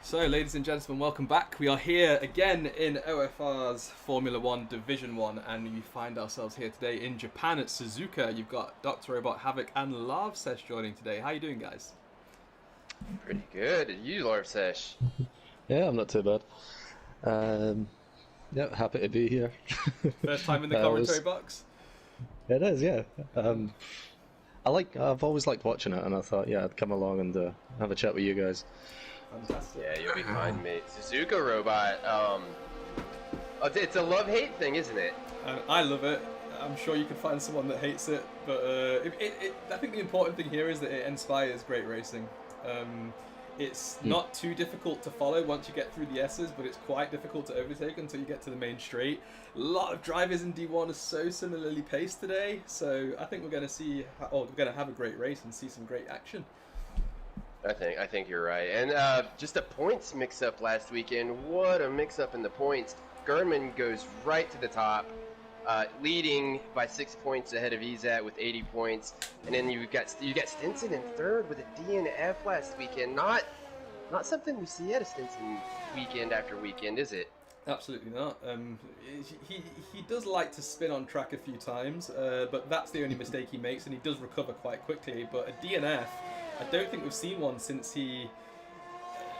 So, ladies and gentlemen, welcome back. We are here again in OFR's Formula One Division 1, and we find ourselves here today in Japan at Suzuka. You've got Dr. Robot, Havoc, and Larvsesh joining today. How you doing, guys? Pretty good. And you, Larvsesh? Yeah, I'm not too bad. Yeah, happy to be here. First time in the commentary box? It is, yeah. I've always liked watching it, and I thought, yeah, I'd come along and have a chat with you guys. Fantastic. Yeah, you'll be fine, mate. Suzuka Robot, it's a love-hate thing, isn't it? I love it. I'm sure you could find someone that hates it, but I think the important thing here is that it inspires great racing. It's not too difficult to follow once you get through the S's, but it's quite difficult to overtake until you get to the main straight. A lot of drivers in D1 are so similarly paced today, so I think we're going to have a great race and see some great action. I think you're right. And just a points mix-up last weekend. What a mix-up in the points. Gurman goes right to the top, leading by 6 points ahead of Izat with 80 points. And then you got Stinson in third with a DNF last weekend. Not something we see at a Stinson weekend after weekend, is it? Absolutely not. He does like to spin on track a few times, but that's the only mistake he makes, and he does recover quite quickly. But a DNF, I don't think we've seen one since he...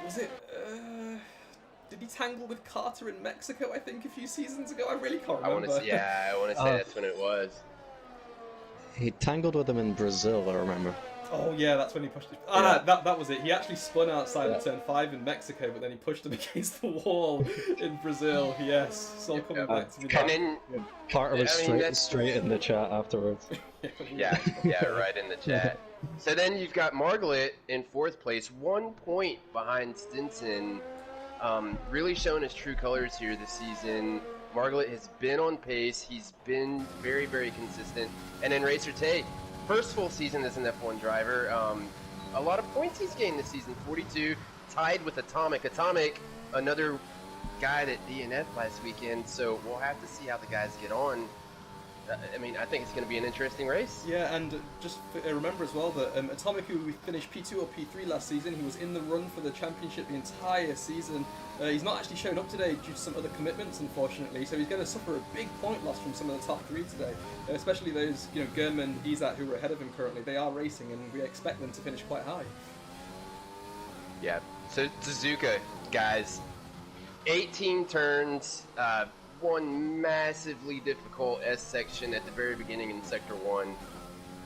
did he tangle with Carter in Mexico, I think, a few seasons ago? I really can't remember. I want to say that's when it was. He tangled with him in Brazil, I remember. Oh yeah, that's when he pushed it. That was it. He actually spun outside of turn 5 in Mexico, but then he pushed him against the wall in Brazil. Yes, it's all coming back to me. And then Carter was straight in the chat afterwards. yeah, right in the chat. So then you've got Marglit in 4th place, 1 point behind Stinson. Really showing his true colors here this season. Marglit has been on pace. He's been very, very consistent. And then Racer Tate, first full season as an F1 driver. A lot of points he's gained this season, 42, tied with Atomic. Atomic, another guy that DNF'd last weekend, so we'll have to see how the guys get on. I think it's going to be an interesting race. Yeah, and just remember as well that Atomic, who finished P2 or P3 last season, he was in the run for the championship the entire season. He's not actually shown up today due to some other commitments, unfortunately, so he's going to suffer a big point loss from some of the top 3 today, especially those, Gurman, Izat, who are ahead of him currently. They are racing, and we expect them to finish quite high. Yeah, so Suzuka, guys, 18 turns, one massively difficult S section at the very beginning in Sector 1.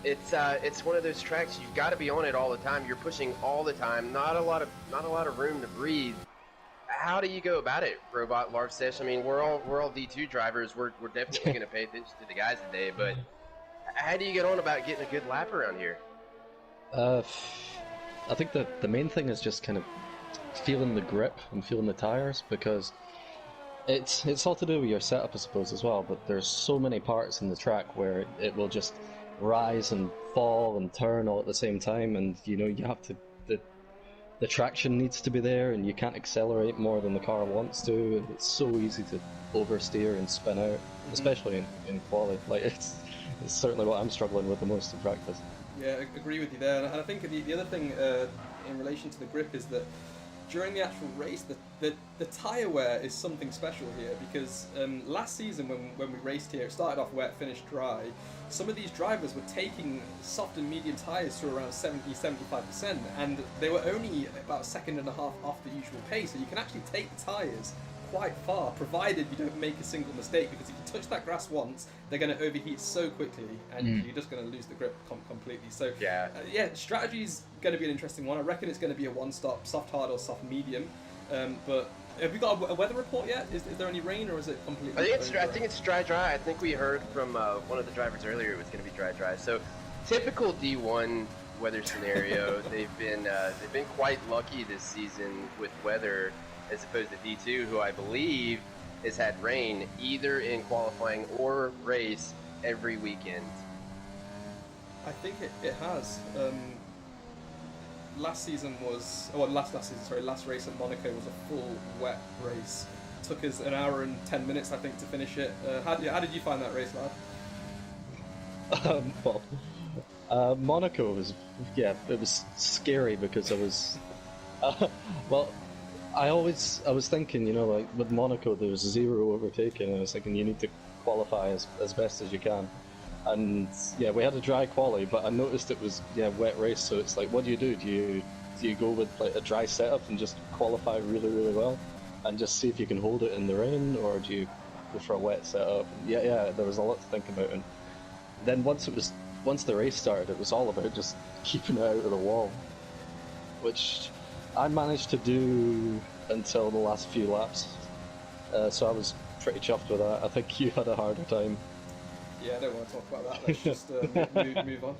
It's one of those tracks you've got to be on it all the time. You're pushing all the time. Not a lot of room to breathe. How do you go about it, Robot, Larvsesh? We're all D2 drivers. We're definitely going to pay attention to the guys today. But how do you get on about getting a good lap around here? I think that the main thing is just kind of feeling the grip and feeling the tires, because it's all to do with your setup, I suppose, as well, but there's so many parts in the track where it will just rise and fall and turn all at the same time, and you have to, the traction needs to be there, and you can't accelerate more than the car wants to, and it's so easy to oversteer and spin out, especially in quali. It's certainly what I'm struggling with the most in practice. Yeah, I agree with you there, and I think the other thing in relation to the grip is that during the actual race, the tyre wear is something special here, because last season when we raced here, it started off wet, finished dry. Some of these drivers were taking soft and medium tyres to around 70-75%, and they were only about a second and a half off the usual pace, so you can actually take the tyres quite far, provided you don't make a single mistake, because if you touch that grass once, they're going to overheat so quickly, and you're just going to lose the grip completely. So strategy's going to be an interesting one. I reckon it's going to be a one-stop, soft hard or soft medium. But have we got a weather report yet? Is there any rain, or is it completely? I think it's dry. I think we heard from one of the drivers earlier it was going to be dry. So typical D1 weather scenario. They've been quite lucky this season with weather, as opposed to D2, who I believe has had rain either in qualifying or race every weekend. I think it has. Last race at Monaco was a full wet race. It took us an hour and 10 minutes, I think, to finish it. How did you find that race, lad? Monaco was, it was scary because I was, I was thinking, you know, like with Monaco, there was 0 overtaking, and I was thinking you need to qualify as best as you can. And yeah, we had a dry quali, but I noticed it was wet race, so it's like, what do? Do you go with like a dry setup and just qualify really well, and just see if you can hold it in the rain, or do you go for a wet setup? Yeah, there was a lot to think about, and then once the race started, it was all about just keeping it out of the wall, which I managed to do until the last few laps. So I was pretty chuffed with that. I think you had a harder time. Yeah, I don't want to talk about that. Let's just move on.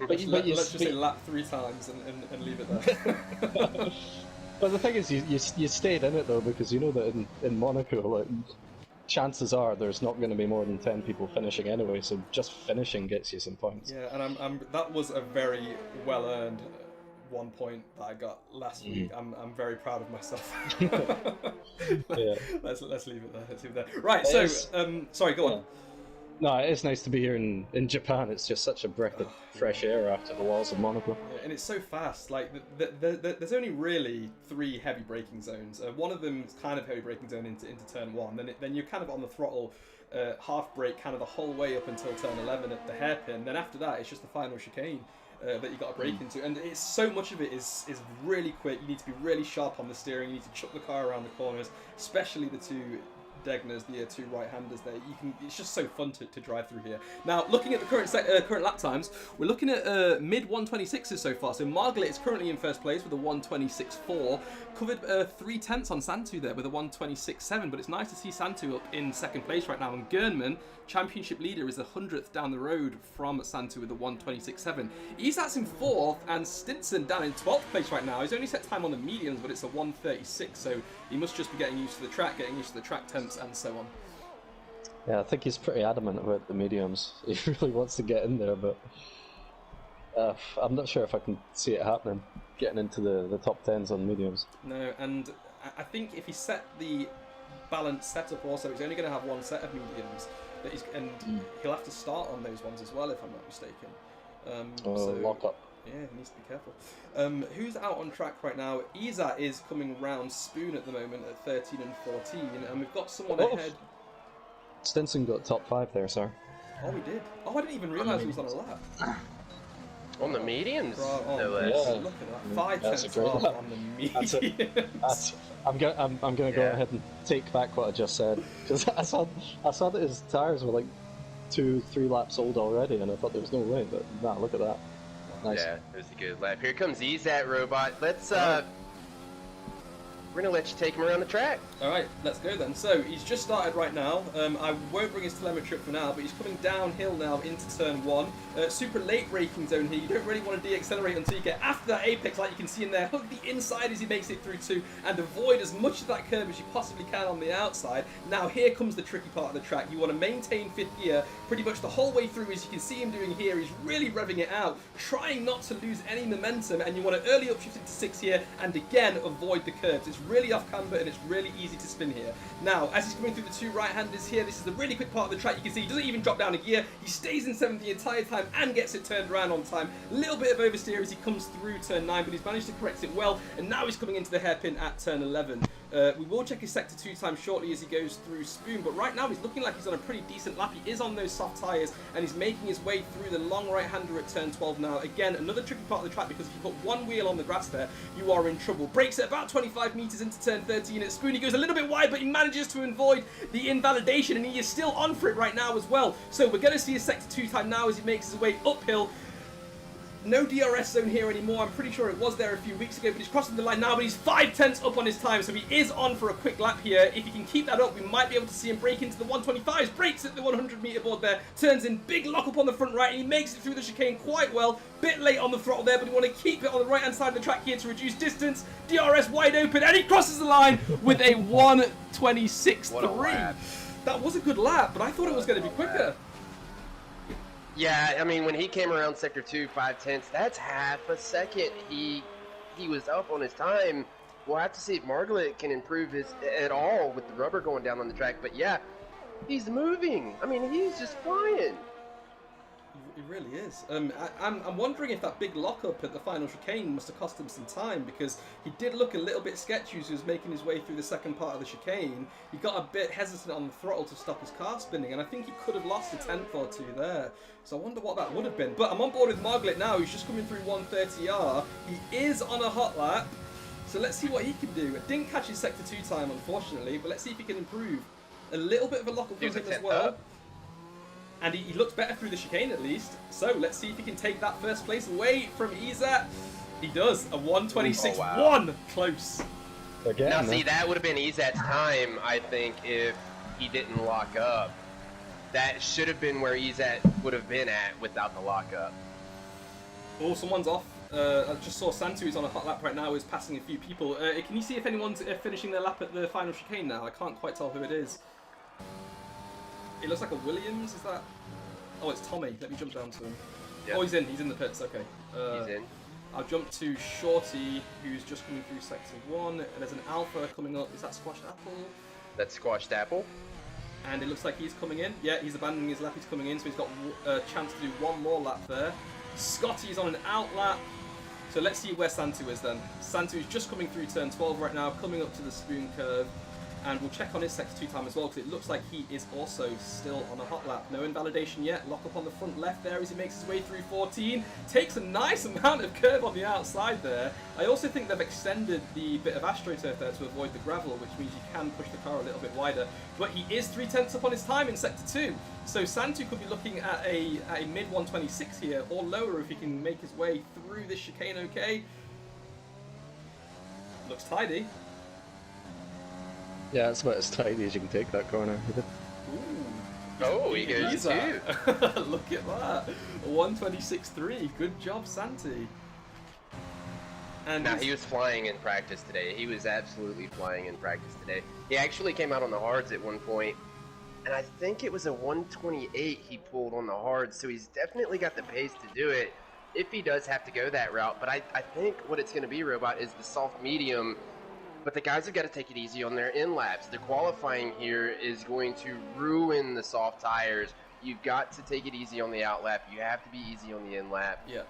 Let's just say lap 3 times and leave it there. But the thing is, you stayed in it though, because you know that in Monaco, like, chances are there's not going to be more than 10 people finishing anyway, so just finishing gets you some points. Yeah, and that was a very well earned 1 point that I got last week. I'm very proud of myself. Yeah. Let's leave it there. Let's leave it there. Right. So sorry, go on. No, it is nice to be here in Japan. It's just such a breath of fresh air after the walls of Monaco. Yeah, and it's so fast. Like there's only really 3 heavy braking zones. One of them is kind of heavy braking zone into turn 1. Then you're kind of on the throttle, half brake kind of the whole way up until turn 11 at the hairpin. Then after that, it's just the final chicane that you got to brake into. And it's so much of it is really quick. You need to be really sharp on the steering. You need to chuck the car around the corners, especially the 2 Degners, the 2 right-handers there. It's just so fun to drive through here. Now, looking at the current lap times, we're looking at mid 126s so far. So Margaret is currently in first place with a 126.4. Covered 3/10 on Santu there with a 126.7. But it's nice to see Santu up in second place right now. And Gernman, championship leader, is the 100th down the road from Santu with a 126.7. Isat's in 4th, and Stinson down in 12th place right now. He's only set time on the mediums, but it's a 136. So he must just be getting used to the track, temps, and so on. Yeah, I think he's pretty adamant about the mediums. He really wants to get in there, but I'm not sure if I can see it happening, getting into the top 10s on mediums. No, and I think if he set the balanced setup also, he's only going to have 1 set of mediums, he'll have to start on those ones as well, if I'm not mistaken. So lock up. Yeah, he needs to be careful. Who's out on track right now? Isat is coming round Spoon at the moment at 13 and 14, and we've got someone ahead. Stinson got top 5 there, sir. Oh, we did. Oh, I didn't even realise he was on a lap. On the mediums? No less. Yeah. Look at that. 5 tenths off on the mediums. I'm gonna go ahead and take back what I just said, because I saw that his tyres were like 2-3 laps old already, and I thought there was no way, but nah, look at that. Nice. Yeah, it was a good lap. Here comes Isat Robot. Let's we're gonna let you take him around the track. Alright, let's go then. So, he's just started right now. I won't bring his telemetry up for now, but he's coming downhill now into turn 1. Super late braking zone here. You don't really want to de-accelerate until you get after that apex, like you can see in there. Hook the inside as he makes it through 2, and avoid as much of that curve as you possibly can on the outside. Now, here comes the tricky part of the track. You want to maintain 5th gear pretty much the whole way through, as you can see him doing here. He's really revving it out, trying not to lose any momentum, and you want to early upshift into 6th gear, and again, avoid the curves. It's really off camber, and it's really easy to spin here. Now, as he's coming through the 2 right-handers here, this is the really quick part of the track. You can see he doesn't even drop down a gear. He stays in 7th the entire time and gets it turned around on time. A little bit of oversteer as he comes through turn 9, but he's managed to correct it well, and now he's coming into the hairpin at turn 11. We will check his sector 2 time shortly as he goes through Spoon, but right now he's looking like he's on a pretty decent lap. He is on those soft tyres, and he's making his way through the long right-hander at turn 12 now. Again, another tricky part of the track, because if you put one wheel on the grass there, you are in trouble. Brakes at about 25 metres into turn 13 at Spoon. He goes a little bit wide, but he manages to avoid the invalidation, and he is still on for it right now as well. So we're going to see his sector 2 time now as he makes his way uphill. No DRS zone here anymore. I'm pretty sure it was there a few weeks ago, but he's crossing the line now, but he's 5 tenths up on his time, so he is on for a quick lap here. If he can keep that up, we might be able to see him break into the 125s. Brakes at the 100-metre board there, turns in, big lock up on the front right, and he makes it through the chicane quite well. Bit late on the throttle there, but we want to keep it on the right-hand side of the track here to reduce distance. DRS wide open, and he crosses the line with a 126.3. That was a good lap, but I thought it was going to be quicker. Yeah, I mean, when he came around sector 2, 5 tenths, that's half a second. He was up on his time. We'll have to see if Margaret can improve his at all with the rubber going down on the track. But yeah, he's moving. I mean, he's just flying. It really is. I'm wondering if that big lockup at the final chicane must have cost him some time, because he did look a little bit sketchy as he was making his way through the second part of the chicane. He got a bit hesitant on the throttle to stop his car spinning, and I think he could have lost a tenth or two there. So I wonder what that would have been. But I'm on board with Marglit now. He's just coming through 130R. He is on a hot lap. So let's see what he can do. It didn't catch his Sector 2 time, unfortunately, but let's see if he can improve. A little bit of a lockup from him as well. And he looks better through the chicane at least. So let's see if he can take that first place away from Izat. He does. A 126-1. Oh, wow. Close. Again, Now, see, that would have been Izat's time, I think, if he didn't lock up. That should have been where Izat would have been at without the lockup. Oh, someone's off. I just saw Santu is on a hot lap right now, is passing a few people. Can you see if anyone's finishing their lap at the final chicane now? I can't quite tell who it is. It looks like a Williams, is that? Oh, it's Tommy. Let me jump down to him. Yep. Oh, he's in the pits, okay. He's in. I'll jump to Shorty, who's just coming through Sector 1, and there's an Alpha coming up. Is that Squashed Apple? That's Squashed Apple. And it looks like he's coming in. Yeah, he's abandoning his lap, he's coming in, so he's got a chance to do one more lap there. Scotty's on an out lap. So let's see where Santu is then. Santu is just coming through turn 12 right now, coming up to the spoon curve. And we'll check on his Sector 2 time as well, because it looks like he is also still on a hot lap. No invalidation yet. Lock up on the front left there as he makes his way through 14. Takes a nice amount of curve on the outside there. I also think they've extended the bit of AstroTurf there to avoid the gravel, which means you can push the car a little bit wider. But he is 3/10 up on his time in Sector 2. So Santu could be looking at a mid 126 here, or lower if he can make his way through this chicane okay. Looks tidy. Yeah, it's about as tidy as you can take that corner. Ooh. Oh, he goes too. Look at that. 126.3. Good job, Santi. And now, he was flying in practice today. He was absolutely flying in practice today. He actually came out on the hards at one point, and I think it was a 128 he pulled on the hards, so he's definitely got the pace to do it if he does have to go that route. But I think what it's going to be, Robot, is the soft medium. But the guys have got to take it easy on their in laps. The qualifying here is going to ruin the soft tires. You've got to take it easy on the out lap. You have to be easy on the in lap. Yeah.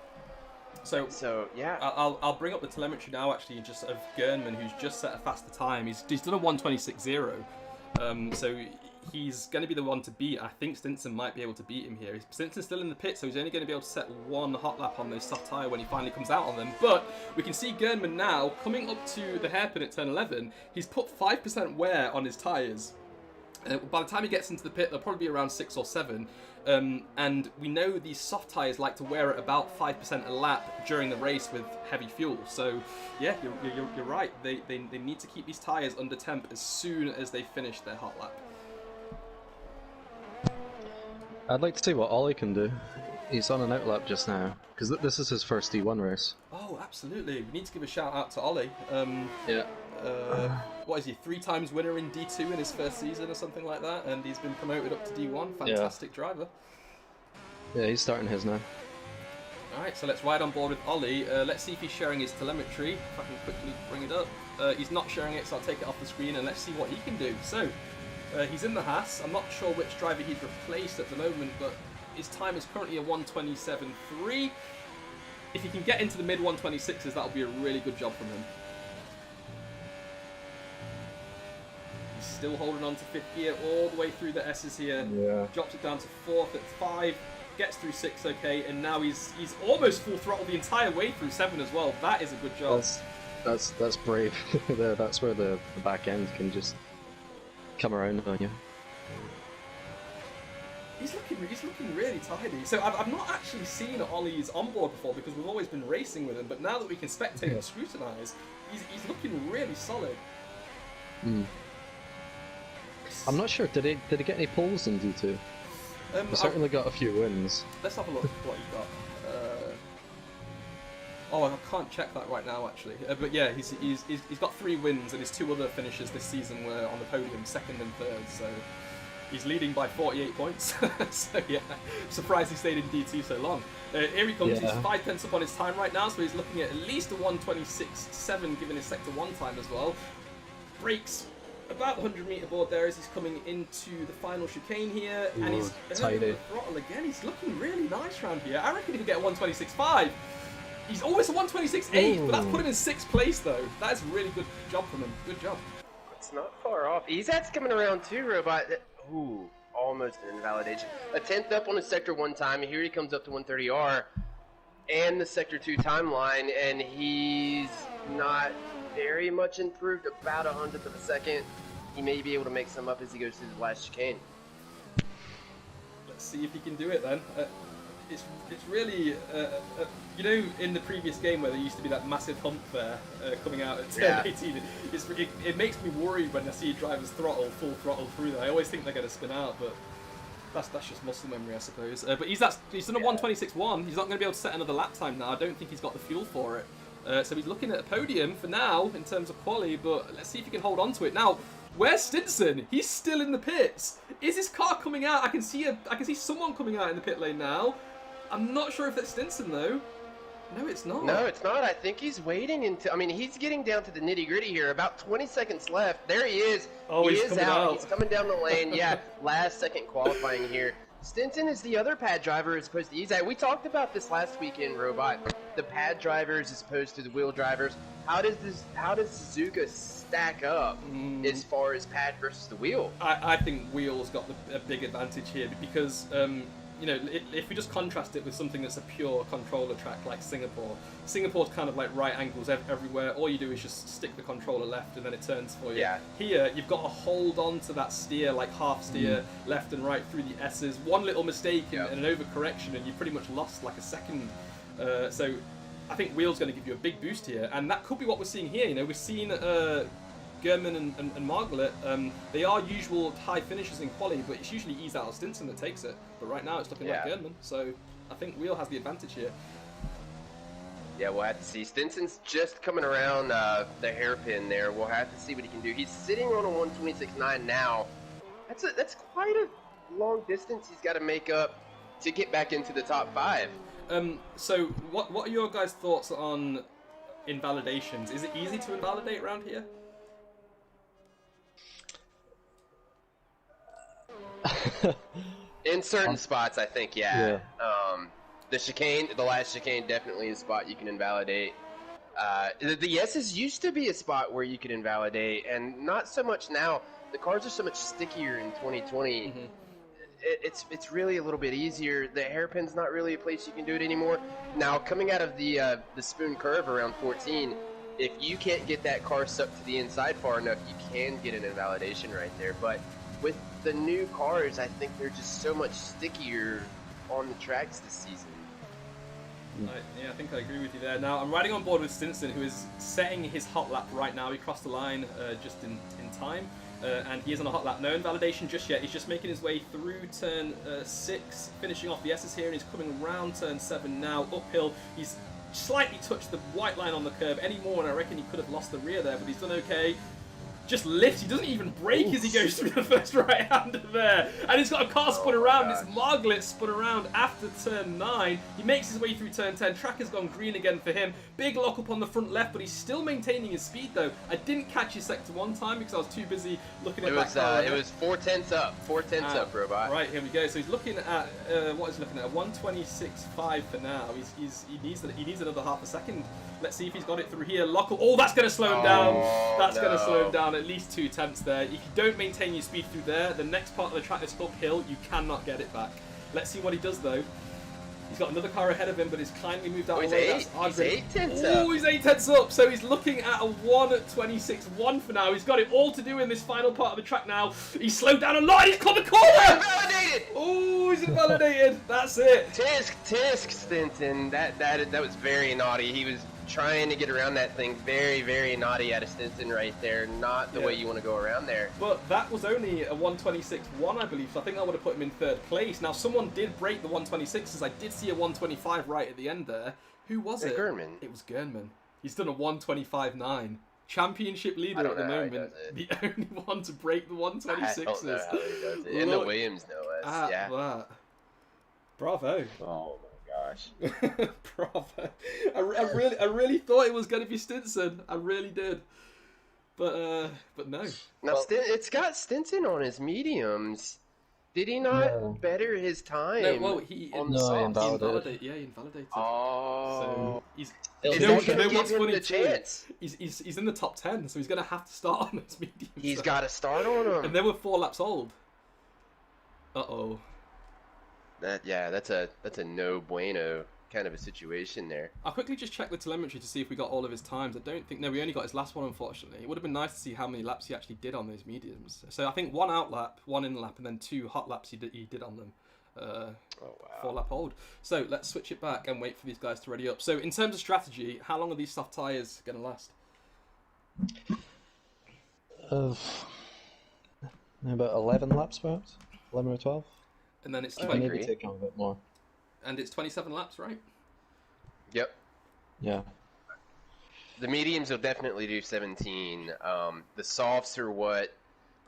So yeah, I'll bring up the telemetry now actually, just of Gernman, who's just set a faster time. He's done a 126.0. So he's going to be the one to beat. I think Stinson might be able to beat him here. Stinson's still in the pit, so he's only going to be able to set one hot lap on those soft tyre when he finally comes out on them. But we can see Gernman now coming up to the hairpin at turn 11. He's put 5% wear on his tyres. By the time he gets into the pit, they'll probably be around 6 or 7. And we know these soft tyres like to wear at about 5% a lap during the race with heavy fuel. So yeah, you're right. They need to keep these tyres under temp as soon as they finish their hot lap. I'd like to see what Ollie can do. He's on an outlap just now, because this is his first D1 race. Oh, absolutely. We need to give a shout out to Ollie. Yeah. What is he, 3 times winner in D2 in his first season or something like that, and he's been promoted up to D1. Fantastic driver. Yeah, he's starting his now. Alright, so let's ride on board with Ollie. Let's see if he's sharing his telemetry. If I can quickly bring it up. He's not sharing it, so I'll take it off the screen and let's see what he can do. So, he's in the Haas. I'm not sure which driver he's replaced at the moment, but his time is currently a 127.3. If he can get into the mid 126s, that'll be a really good job from him. He's still holding on to 5th gear all the way through the S's here. Yeah. Drops it down to 4th at 5. Gets through 6 okay, and now he's almost full throttle the entire way through 7 as well. That is a good job. That's brave. That's where the back end can just come around on you. He's looking really tidy. So I've not actually seen Ollie's onboard before because we've always been racing with him, but now that we can spectate and scrutinise, he's looking really solid. Mm. I'm not sure. Did he get any poles in D2? He certainly got a few wins. Let's have a look at what he got. Oh, I can't check that right now actually. But yeah, he's got 3 wins, and his 2 other finishes this season were on the podium, 2nd and 3rd. So he's leading by 48 points. So yeah, I'm surprised he stayed in D2 so long. Here he comes. Yeah. He's 5 tenths up on his time right now, so he's looking at least a 126.7 given his Sector 1 time as well. Brakes about the 100-meter board there as he's coming into the final chicane here, and he's tidy. the throttle again. He's looking really nice around here. I reckon he could get a 126.5. He's always a 126.8, but that's put him in 6th place though. That is a really good job from him. Good job. It's not far off. Ezat's coming around too, Robot. Ooh, almost an invalidation. A 10th up on his Sector 1 time. Here he comes up to 130R and the Sector 2 timeline, and he's not very much improved, about 100th of a second. He may be able to make some up as he goes through the last chicane. Let's see if he can do it then. It's really, you know, in the previous game where there used to be that massive hump there coming out at turn 18, it makes me worried when I see drivers full throttle through there. I always think they're going to spin out, but that's just muscle memory, I suppose. But he's done a 126.1. He's not going to be able to set another lap time now. I don't think he's got the fuel for it. So he's looking at a podium for now in terms of quali, but let's see if he can hold on to it. Now, where's Stinson? He's still in the pits. Is his car coming out? I can see someone coming out in the pit lane now. I'm not sure if that's Stinson though. No, it's not. No, it's not. I think he's waiting until. I mean, he's getting down to the nitty gritty here. About 20 seconds left. There he is. Oh, he he's is coming out. He's coming down the lane. Yeah, last second qualifying here. Stinson is the other pad driver as opposed to Ezat. We talked about this last weekend, Robot. The pad drivers as opposed to the wheel drivers. How does Suzuka stack up as far as pad versus the wheel? I think wheel's got a big advantage here because you know, if we just contrast it with something that's a pure controller track like Singapore, Singapore's kind of like right angles everywhere. All you do is just stick the controller left and then it turns for you. Yeah. Here, you've got to hold on to that steer, like half steer, left and right through the S's. One little mistake and an overcorrection and you pretty much lost like a second. So I think wheel's going to give you a big boost here. And that could be what we're seeing here. You know, we're seeing German and Margaret, they are usual high finishers in quali, but it's usually Ezat or Stinson that takes it. But right now it's looking like German, so I think Wheel has the advantage here. Yeah, we'll have to see. Stinson's just coming around the hairpin there. We'll have to see what he can do. He's sitting on a 126.9 now. That's quite a long distance he's got to make up to get back into the top 5. So what are your guys' thoughts on invalidations? Is it easy to invalidate around here? In certain spots, I think, yeah. The last chicane, definitely is a spot you can invalidate. The S's used to be a spot where you could invalidate, and not so much now. The cars are so much stickier in 2020. It's really a little bit easier. The hairpin's not really a place you can do it anymore. Now, coming out of the spoon curve around 14, if you can't get that car sucked to the inside far enough, you can get an invalidation right there. But with the new cars, I think they're just so much stickier on the tracks this season. I think I agree with you there. Now, I'm riding on board with Stinson, who is setting his hot lap right now. He crossed the line just in time, and he is on a hot lap. No invalidation just yet. He's just making his way through turn 6, finishing off the S's here, and he's coming around turn 7 now, uphill. He's slightly touched the white line on the curve any more, and I reckon he could have lost the rear there, but he's done okay. Just lifts. He doesn't even brake as he goes through the first right-hander there. And he's got a car spun around. It's Margaret spun around after turn 9. He makes his way through turn 10. Track has gone green again for him. Big lock up on the front left, but he's still maintaining his speed though. I didn't catch his sector 1 time because I was too busy looking at that car. It was 4/10 up. 4/10 up, Robot. Right, here we go. So he's looking at what is he looking at? A 126.5 for now. He needs another half a second. Let's see if he's got it through here. Lock up. Oh, that's going to slow him down. That's going to slow him down at least 2 tenths there. If you don't maintain your speed through there, the next part of the track is uphill. You cannot get it back. Let's see what he does though. He's got another car ahead of him, but he's kindly moved out of the way. He's 8 tenths up. Oh, he's 8 tenths up. So he's looking at a 126.1 for now. He's got it all to do in this final part of the track now. He's slowed down a lot. He's caught the corner. Invalidated. Oh, he's invalidated. That's it. Tisk, Stinson. That was very naughty. He was trying to get around that thing. Very, very naughty out of Stinson right there. Not the way you want to go around there. But that was only a 126.1, I believe, so I think I would have put him in 3rd place. Now, someone did break the 126s. I did see a 125 right at the end there. Who was it? Gernman. It was Gernman. He's done a 125.9. Championship leader at the moment. The only one to break the 126s. I don't know how he does it. In the Williams, no less. Yeah. That. Bravo. Oh, gosh. Bravo. I really thought it was going to be Stinson. I really did. But no. Now, Well- it's got Stinson on his mediums. Did he not Yeah. better his time No, well, he on the No, he softs? invalidated. he invalidated. Oh. So he's It'll you be know, like you know give what's him funny the too? chance. He's in the top 10, so he's going to have to start on those mediums. He's got to start on him. And they were 4 laps old. Uh-oh. That's a no bueno kind of a situation there. I'll quickly just check the telemetry to see if we got all of his times. I don't think... No, we only got his last one, unfortunately. It would have been nice to see how many laps he actually did on those mediums. So I think 1 out lap, 1 in lap, and then 2 hot laps he did on them. Oh, wow. 4 lap old. So let's switch it back and wait for these guys to ready up. So in terms of strategy, how long are these soft tyres going to last? About 11 laps, perhaps? 11 or 12? And then it's I 20, agree. Maybe take on a bit more. and it's 27 laps, right? Yep. Yeah. The mediums will definitely do 17. The softs are what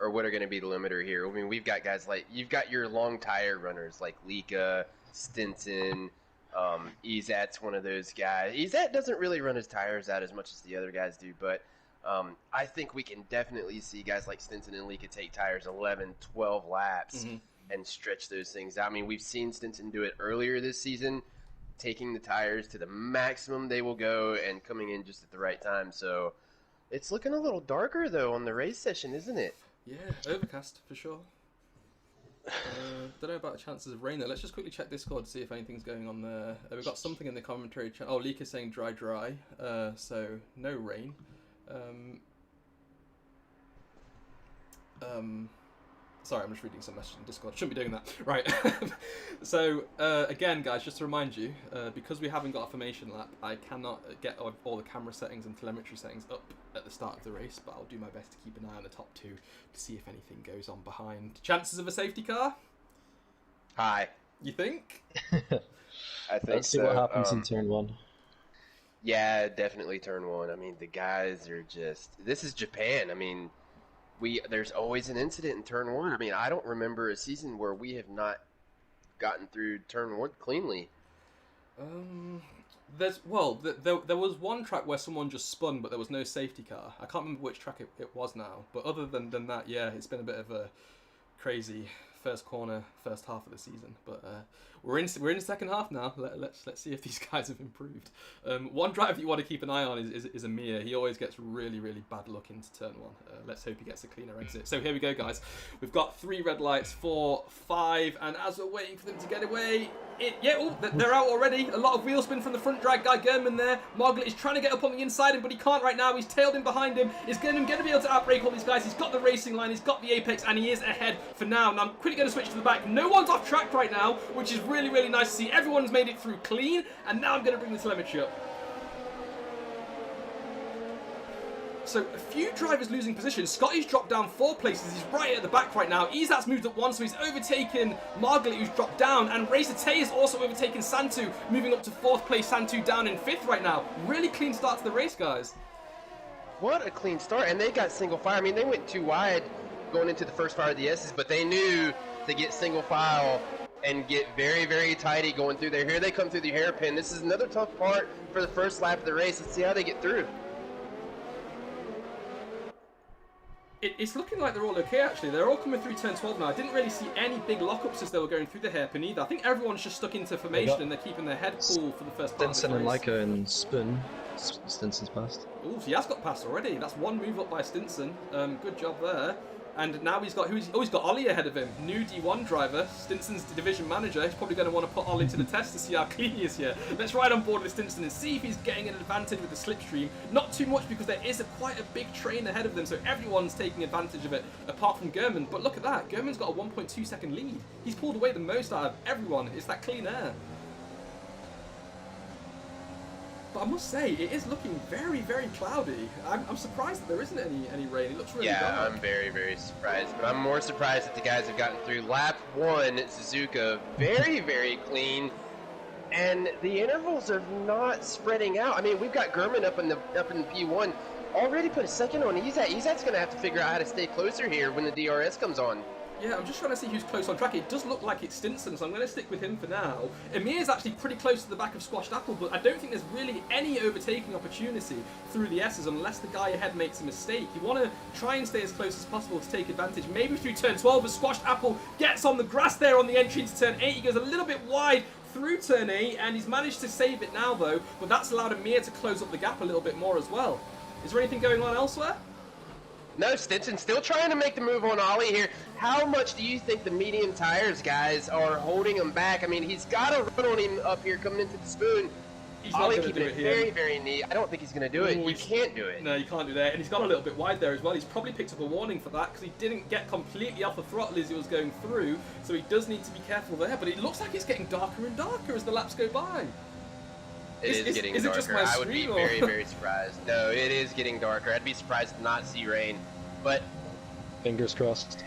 are going to be the limiter here. I mean, we've got guys like, you've got your long tire runners like Lika, Stinson, Ezat's one of those guys. Ezat doesn't really run his tires out as much as the other guys do, but I think we can definitely see guys like Stinson and Lika take tires 11, 12 laps and stretch those things out. I mean, we've seen Stinson do it earlier this season, taking the tires to the maximum they will go and coming in just at the right time. So it's looking a little darker, though, on the race session, isn't it? Yeah, overcast for sure. Don't know about the chances of rain though. Let's just quickly check Discord to see if anything's going on there. We've got something in the commentary chat. Oh, Leak is saying dry. So no rain. Sorry, I'm just reading some messages in Discord. Shouldn't be doing that. Right. So, again, guys, just to remind you, because we haven't got a formation lap, I cannot get all the camera settings and telemetry settings up at the start of the race, but I'll do my best to keep an eye on the top 2 to see if anything goes on behind. Chances of a safety car? Hi. You think? I think Let's see so. what happens in turn 1. Yeah, definitely turn 1. I mean, the guys are just... This is Japan. I mean... There's always an incident in turn 1. I mean, I don't remember a season where we have not gotten through turn 1 cleanly. There was one track where someone just spun, but there was no safety car. I can't remember which track it was now. But other than that, yeah, it's been a bit of a crazy first half of the season. But we're in the second half now. Let's see if these guys have improved. One driver you want to keep an eye on is Amir. He always gets really bad luck into turn 1. Let's hope he gets a cleaner exit. So here we go, guys. We've got 3 red lights, 4, 5, and as we're waiting for them to get away, they're out already. A lot of wheel spin from the front drag guy Gurman there. Margaret is trying to get up on the inside, but he can't right now. He's tailed in behind him. Is Gurman going to be able to outbrake all these guys? He's got the racing line, he's got the apex, and he is ahead for now. Now I'm quickly going to switch to the back. No one's off track right now, which is really nice to see. Everyone's made it through clean, and now I'm going to bring the telemetry up. So a few drivers losing position. Scotty's dropped down 4 places. He's right at the back right now. Izat's moved up 1, so he's overtaken Margaret, who's dropped down. And Racer Tay has also overtaken Santu, moving up to 4th place. Santu down in 5th right now. Really clean start to the race, guys. What a clean start. And they got single file. I mean, they went too wide going into the first fire of the S's, but they knew to get single file and get very tighty going through there. Here they come through the hairpin. This is another tough part for the first lap of the race. Let's see how they get through. It's looking like they're all okay, actually. They're all coming through turn 12 now. I didn't really see any big lockups as they were going through the hairpin either. I think everyone's just stuck into formation and they're keeping their head cool for the first part Stinson of and the race. Leica and Spoon. Stinson's passed. Ooh, so he has got past already. That's 1 move up by Stinson. Good job there. And now he's got he's got Ollie ahead of him. New D1 driver, Stinson's the division manager. He's probably going to want to put Ollie to the test to see how clean he is here. Let's ride on board with Stinson and see if he's getting an advantage with the slipstream. Not too much because there is quite a big train ahead of them, so everyone's taking advantage of it apart from Gurman. But look at that, Gurman's got a 1.2 second lead. He's pulled away the most out of everyone. It's that clean air. But I must say, it is looking very cloudy. I'm surprised that there isn't any rain. It looks really dark. I'm very surprised. But I'm more surprised that the guys have gotten through. Lap 1, Suzuka, very clean. And the intervals are not spreading out. I mean, we've got Gurman up in P1. Already put a second on Ezat. Ezat's going to have to figure out how to stay closer here when the DRS comes on. Yeah, I'm just trying to see who's close on track. It does look like it's Stinson, so I'm going to stick with him for now. Emir's actually pretty close to the back of Squashed Apple, but I don't think there's really any overtaking opportunity through the S's unless the guy ahead makes a mistake. You want to try and stay as close as possible to take advantage. Maybe through turn 12 as Squashed Apple gets on the grass there on the entry into turn 8. He goes a little bit wide through turn 8, and he's managed to save it now, though. But that's allowed Emir to close up the gap a little bit more as well. Is there anything going on elsewhere? No, Stinson still trying to make the move on Ollie here. How much do you think the medium tires guys are holding him back? I mean, he's got a run on him up here coming into the spoon. He's Ollie not keeping do it here. very, very neat. I don't think he's going to do it. You can't do it. No, you can't do that. And he's gone a little bit wide there as well. He's probably picked up a warning for that because he didn't get completely off the throttle as he was going through. So he does need to be careful there. But it looks like it's getting darker and darker as the laps go by. It is getting is darker. It just my I would be screen, very, very surprised. No, it is getting darker. I'd be surprised to not see rain. But Fingers crossed.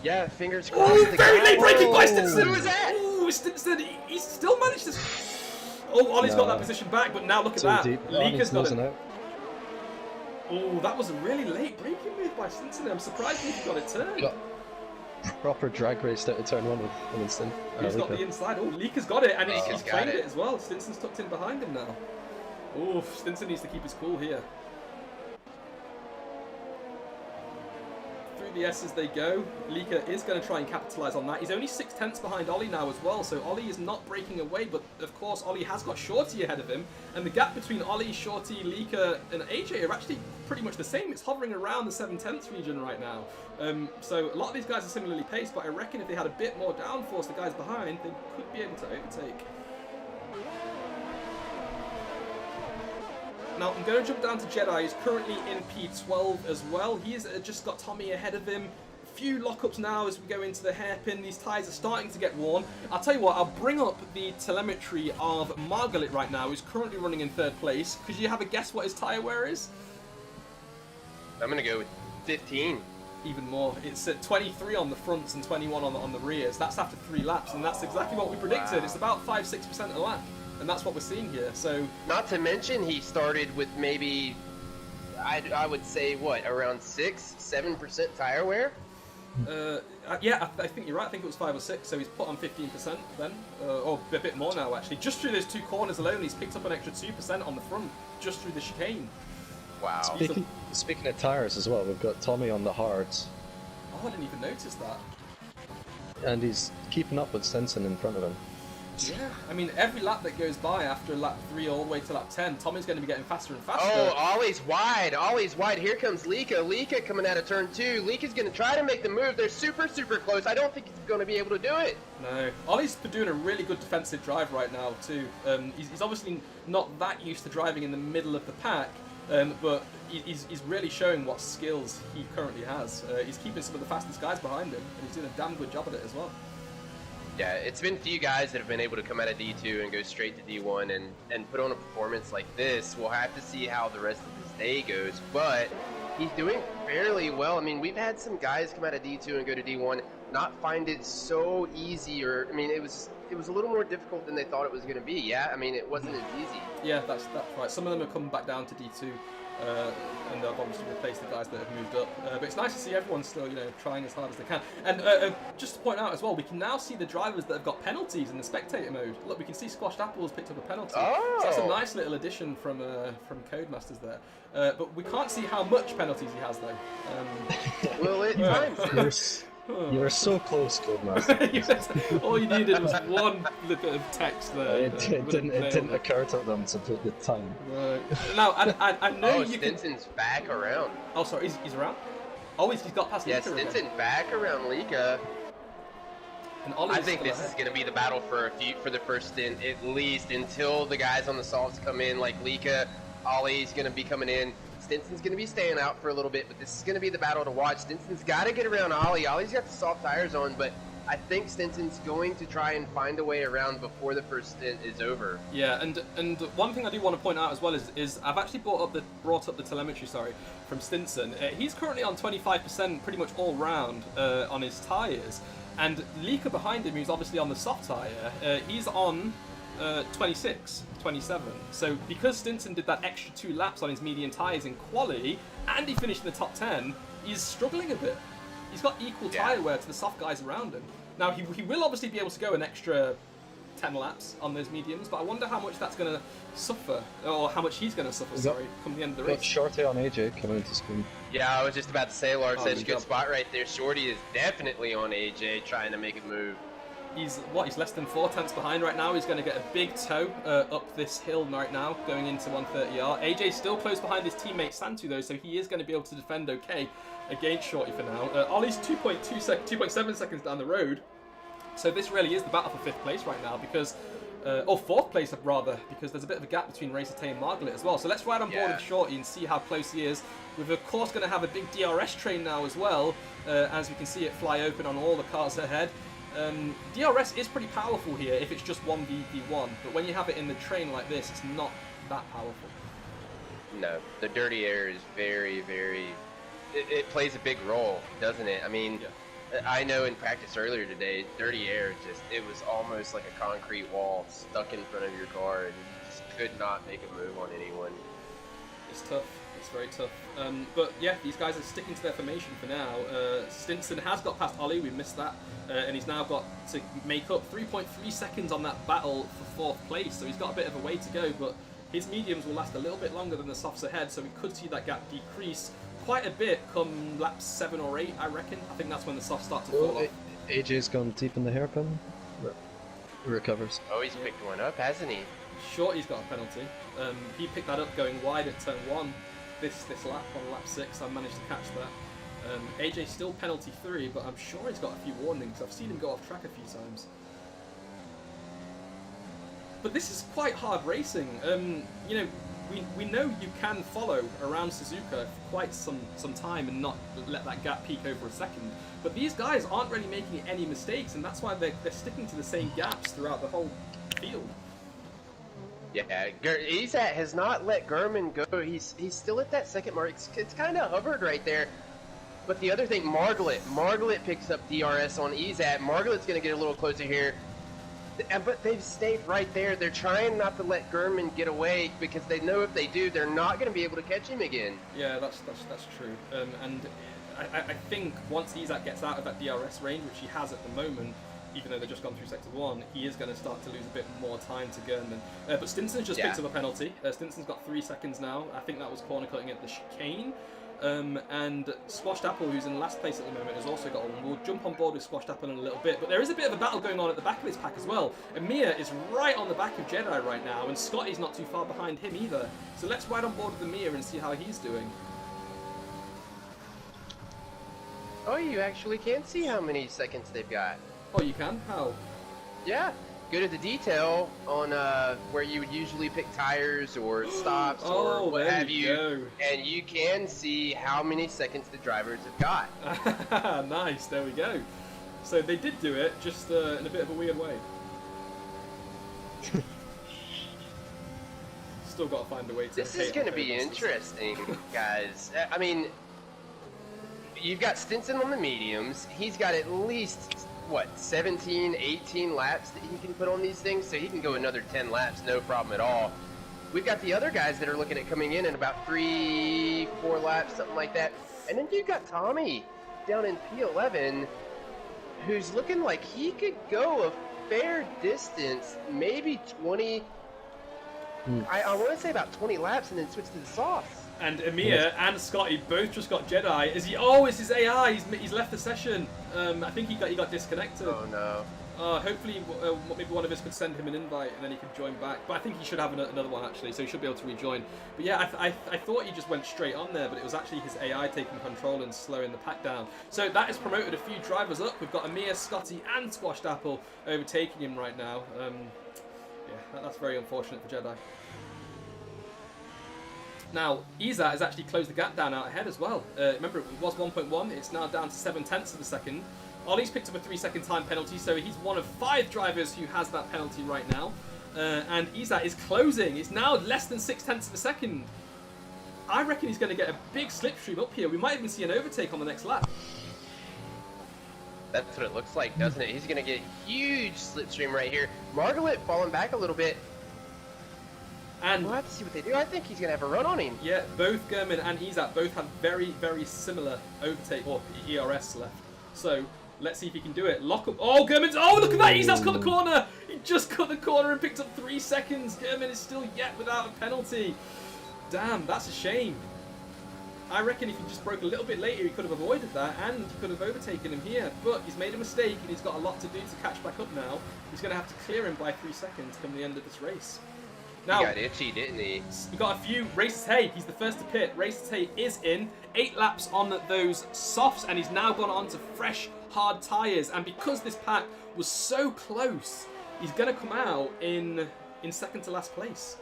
yeah, fingers crossed. Oh, very late braking by Whoa! Stinson! Who was that? Oh, Stinson, he's still managed to... Oh, Ollie's got that position back, but now look at that. Lika's got it. Oh, that was a really late braking move by Stinson. I'm surprised he got it turned. Got proper drag raced out of turn 1 with Winston. He's got the inside. Oh, Lika's got it, and he's Lika's got claimed it. it as well. Stinson's tucked in behind him now. Oh, Stinson needs to keep his cool here. Through the S as they go. Lika is going to try and capitalise on that. He's only 6/10 behind Ollie now as well, so Ollie is not breaking away, but of course Ollie has got Shorty ahead of him, and the gap between Ollie, Shorty, Lika and AJ are actually pretty much the same. It's hovering around the 7/10 region right now. So a lot of these guys are similarly paced, but I reckon if they had a bit more downforce, the guys behind, they could be able to overtake. Now, I'm going to jump down to Jedi, who's currently in P12 as well. He's just got Tommy ahead of him. Few lockups now as we go into the hairpin. These tyres are starting to get worn. I'll tell you what, I'll bring up the telemetry of Margalit right now, who's currently running in 3rd place. Could you have a guess what his tyre wear is? I'm going to go with 15. Even more. It's at 23 on the fronts and 21 on the rears. That's after 3 laps, and that's exactly what we predicted. Wow. It's about 5-6% a lap. And that's what we're seeing here. So, not to mention he started with maybe, I would say, what, around 6-7% tire wear? Yeah, I think you're right. I think it was 5 or 6. So he's put on 15% then, or a bit more now actually. Just through those 2 corners alone, he's picked up an extra 2% on the front, just through the chicane. Wow. Speaking of tires as well, we've got Tommy on the hards. Oh, I didn't even notice that. And he's keeping up with Stinson in front of him. Yeah, I mean, every lap that goes by after lap 3 all the way to lap 10, Tommy's going to be getting faster and faster. Oh, always wide, always wide. Here comes Lika. Lika coming out of turn 2. Lika's going to try to make the move. They're super, super close. I don't think he's going to be able to do it. No. Ollie's doing a really good defensive drive right now, too. He's obviously not that used to driving in the middle of the pack, but he's really showing what skills he currently has. He's keeping some of the fastest guys behind him, and he's doing a damn good job at it as well. Yeah, it's been few guys that have been able to come out of D2 and go straight to D1 and put on a performance like this. We'll have to see how the rest of his day goes, but he's doing fairly well. I mean, we've had some guys come out of D2 and go to D1, not find it so easy, or, I mean, it was a little more difficult than they thought it was going to be, yeah? I mean, it wasn't as easy. Yeah, that's right. Some of them have come back down to D2. And they've obviously replaced the guys that have moved up. But it's nice to see everyone still, trying as hard as they can. And just to point out as well, we can now see the drivers that have got penalties in the spectator mode. Look, we can see Squashed Apple's picked up a penalty. Oh. So that's a nice little addition from Codemasters there. But we can't see how much penalties he has though. Well, it times. You were so close, Codemaster. All you needed was one little bit of text there. It didn't occur to them to put the time. Right. Now, I know you can... Stinson's back around. Oh, sorry, he's around? Oh, he's got past Lika. Yeah, Stinson back around Lika. And I think this is going to be the battle for the first stint, at least until the guys on the softs come in, like Lika. Ollie's going to be coming in. Stinson's going to be staying out for a little bit, but this is going to be the battle to watch. Stinson's got to get around Ollie. Ollie's got the soft tires on, but I think Stinson's going to try and find a way around before the first stint is over. Yeah, and one thing I do want to point out as well is I've actually brought up the telemetry, from Stinson. He's currently on 25% pretty much all round on his tires, and Lika behind him, who's obviously on the soft tire, he's on 26, 27. So because Stinson did that extra 2 laps on his medium tyres in quali, and he finished in the top 10, he's struggling a bit. he's got equal Yeah. tyre wear to the soft guys around him. Now, he will obviously be able to go an extra 10 laps on those mediums, but I wonder how much that's going to suffer, or how much he's going to suffer, sorry, come the end of the Got race. Shorty on AJ coming into screen. Yeah, I was just about to say, Lars, Oh, that's a good good job. spot right there. Shorty is definitely on AJ, trying to make a move. He's less than 4 tenths behind right now. He's going to get a big tow up this hill right now, going into 130R. AJ's still close behind his teammate Santu though, so he is going to be able to defend okay against Shorty for now. Ollie's 2.7 seconds down the road, so this really is the battle for 5th place right now because, or 4th place rather, because there's a bit of a gap between Racer Tay and Margaret as well. So let's ride on board with Shorty and see how close he is. We're of course going to have a big DRS train now as well, as we can see it fly open on all the cars ahead. DRS is pretty powerful here if it's just 1v1, but when you have it in the train like this, it's not that powerful. No, the dirty air is very, very... It plays a big role, doesn't it? I mean, I know in practice earlier today, dirty air it was almost like a concrete wall stuck in front of your car, and you just could not make a move on anyone. It's tough. It's very tough. But yeah, these guys are sticking to their formation for now. Stinson has got past Ollie, we missed that, and he's now got to make up 3.3 seconds on that battle for 4th place, so he's got a bit of a way to go, but his mediums will last a little bit longer than the softs ahead, so we could see that gap decrease quite a bit come laps 7 or 8, I reckon. I think that's when the softs start to fall off. AJ's gone deep in the hairpin. Recovers. Oh, he's picked one up, hasn't he? Shorty's got a penalty. He picked that up going wide at turn 1 this lap, on lap 6. I managed to catch that. AJ's still penalty 3, but I'm sure he's got a few warnings. I've seen him go off track a few times. But this is quite hard racing. You know, we know you can follow around Suzuka for quite some time and not let that gap peak over a second. But these guys aren't really making any mistakes, and that's why they're sticking to the same gaps throughout the whole field. Yeah, Izat has not let Gurman go. He's still at that second mark. It's kind of hovered right there. But the other thing, Margaret picks up DRS on Izat. Margaret's going to get a little closer here. But they've stayed right there. They're trying not to let Gurman get away because they know if they do, they're not going to be able to catch him again. Yeah, that's true. And I think once Izat gets out of that DRS range, which he has at the moment, even though they've just gone through Sector 1, he is going to start to lose a bit more time to Gurman. But Stinson's just picked up a penalty. Stinson's got 3 seconds now. I think that was corner cutting at the chicane. And Squashed Apple, who's in last place at the moment, has also got one. We'll jump on board with Squashed Apple in a little bit, but there is a bit of a battle going on at the back of this pack as well. Amir is right on the back of Jedi right now, and Scotty's not too far behind him either. So let's ride on board with Amir and see how he's doing. Oh, you actually can see how many seconds they've got. Oh, you can? How? Yeah. Go to the detail on where you would usually pick tires or stops or what have you, and you can see how many seconds the drivers have got. Nice, there we go. So they did do it, just in a bit of a weird way. Still got to find a way to... This is going to be interesting, guys. I mean, you've got Stinson on the mediums. He's got at least... what, 17, 18 laps that he can put on these things, so he can go another 10 laps, no problem at all. We've got the other guys that are looking at coming in about 3, 4 laps, something like that. And then you've got Tommy down in P11, who's looking like he could go a fair distance, maybe 20, I want to say about 20 laps and then switch to the softs. And Amir and Scotty both just got Jedi. It's his AI. He's left the session. I think he got disconnected. Oh no. Hopefully, maybe one of us could send him an invite and then he could join back. But I think he should have another one actually, so he should be able to rejoin. But yeah, I thought he just went straight on there, but it was actually his AI taking control and slowing the pack down. So that has promoted a few drivers up. We've got Amir, Scotty, and Squashed Apple overtaking him right now. Yeah, that's very unfortunate for Jedi. Now, Izat has actually closed the gap down out ahead as well. Remember, it was 1.1, it's now down to 7 tenths of a second. Ollie's picked up a 3-second time penalty, so he's one of 5 drivers who has that penalty right now. And Izat is closing. It's now less than 6 tenths of a second. I reckon he's going to get a big slipstream up here. We might even see an overtake on the next lap. That's what it looks like, doesn't it? He's going to get a huge slipstream right here. Margaret falling back a little bit. And we'll have to see what they do. I think he's going to have a run on him. yeah, both Gurman and Izat both have very, very similar overtake or ERS left. So let's see if he can do it. Lock up. Oh, Gurman's. Oh, look at that. Izat's cut the corner. He just cut the corner and picked up 3 seconds. Gurman is still yet without a penalty. Damn, that's a shame. I reckon if he just broke a little bit later, he could have avoided that and he could have overtaken him here. But he's made a mistake and he's got a lot to do to catch back up now. He's going to have to clear him by 3 seconds come the end of this race. Now, He got itchy, didn't he? we got a few races. Hey, he's the first to pit. Races Hay is in 8 laps on those softs, and he's now gone on to fresh, hard tyres. And because this pack was so close, he's going to come out in second to last place.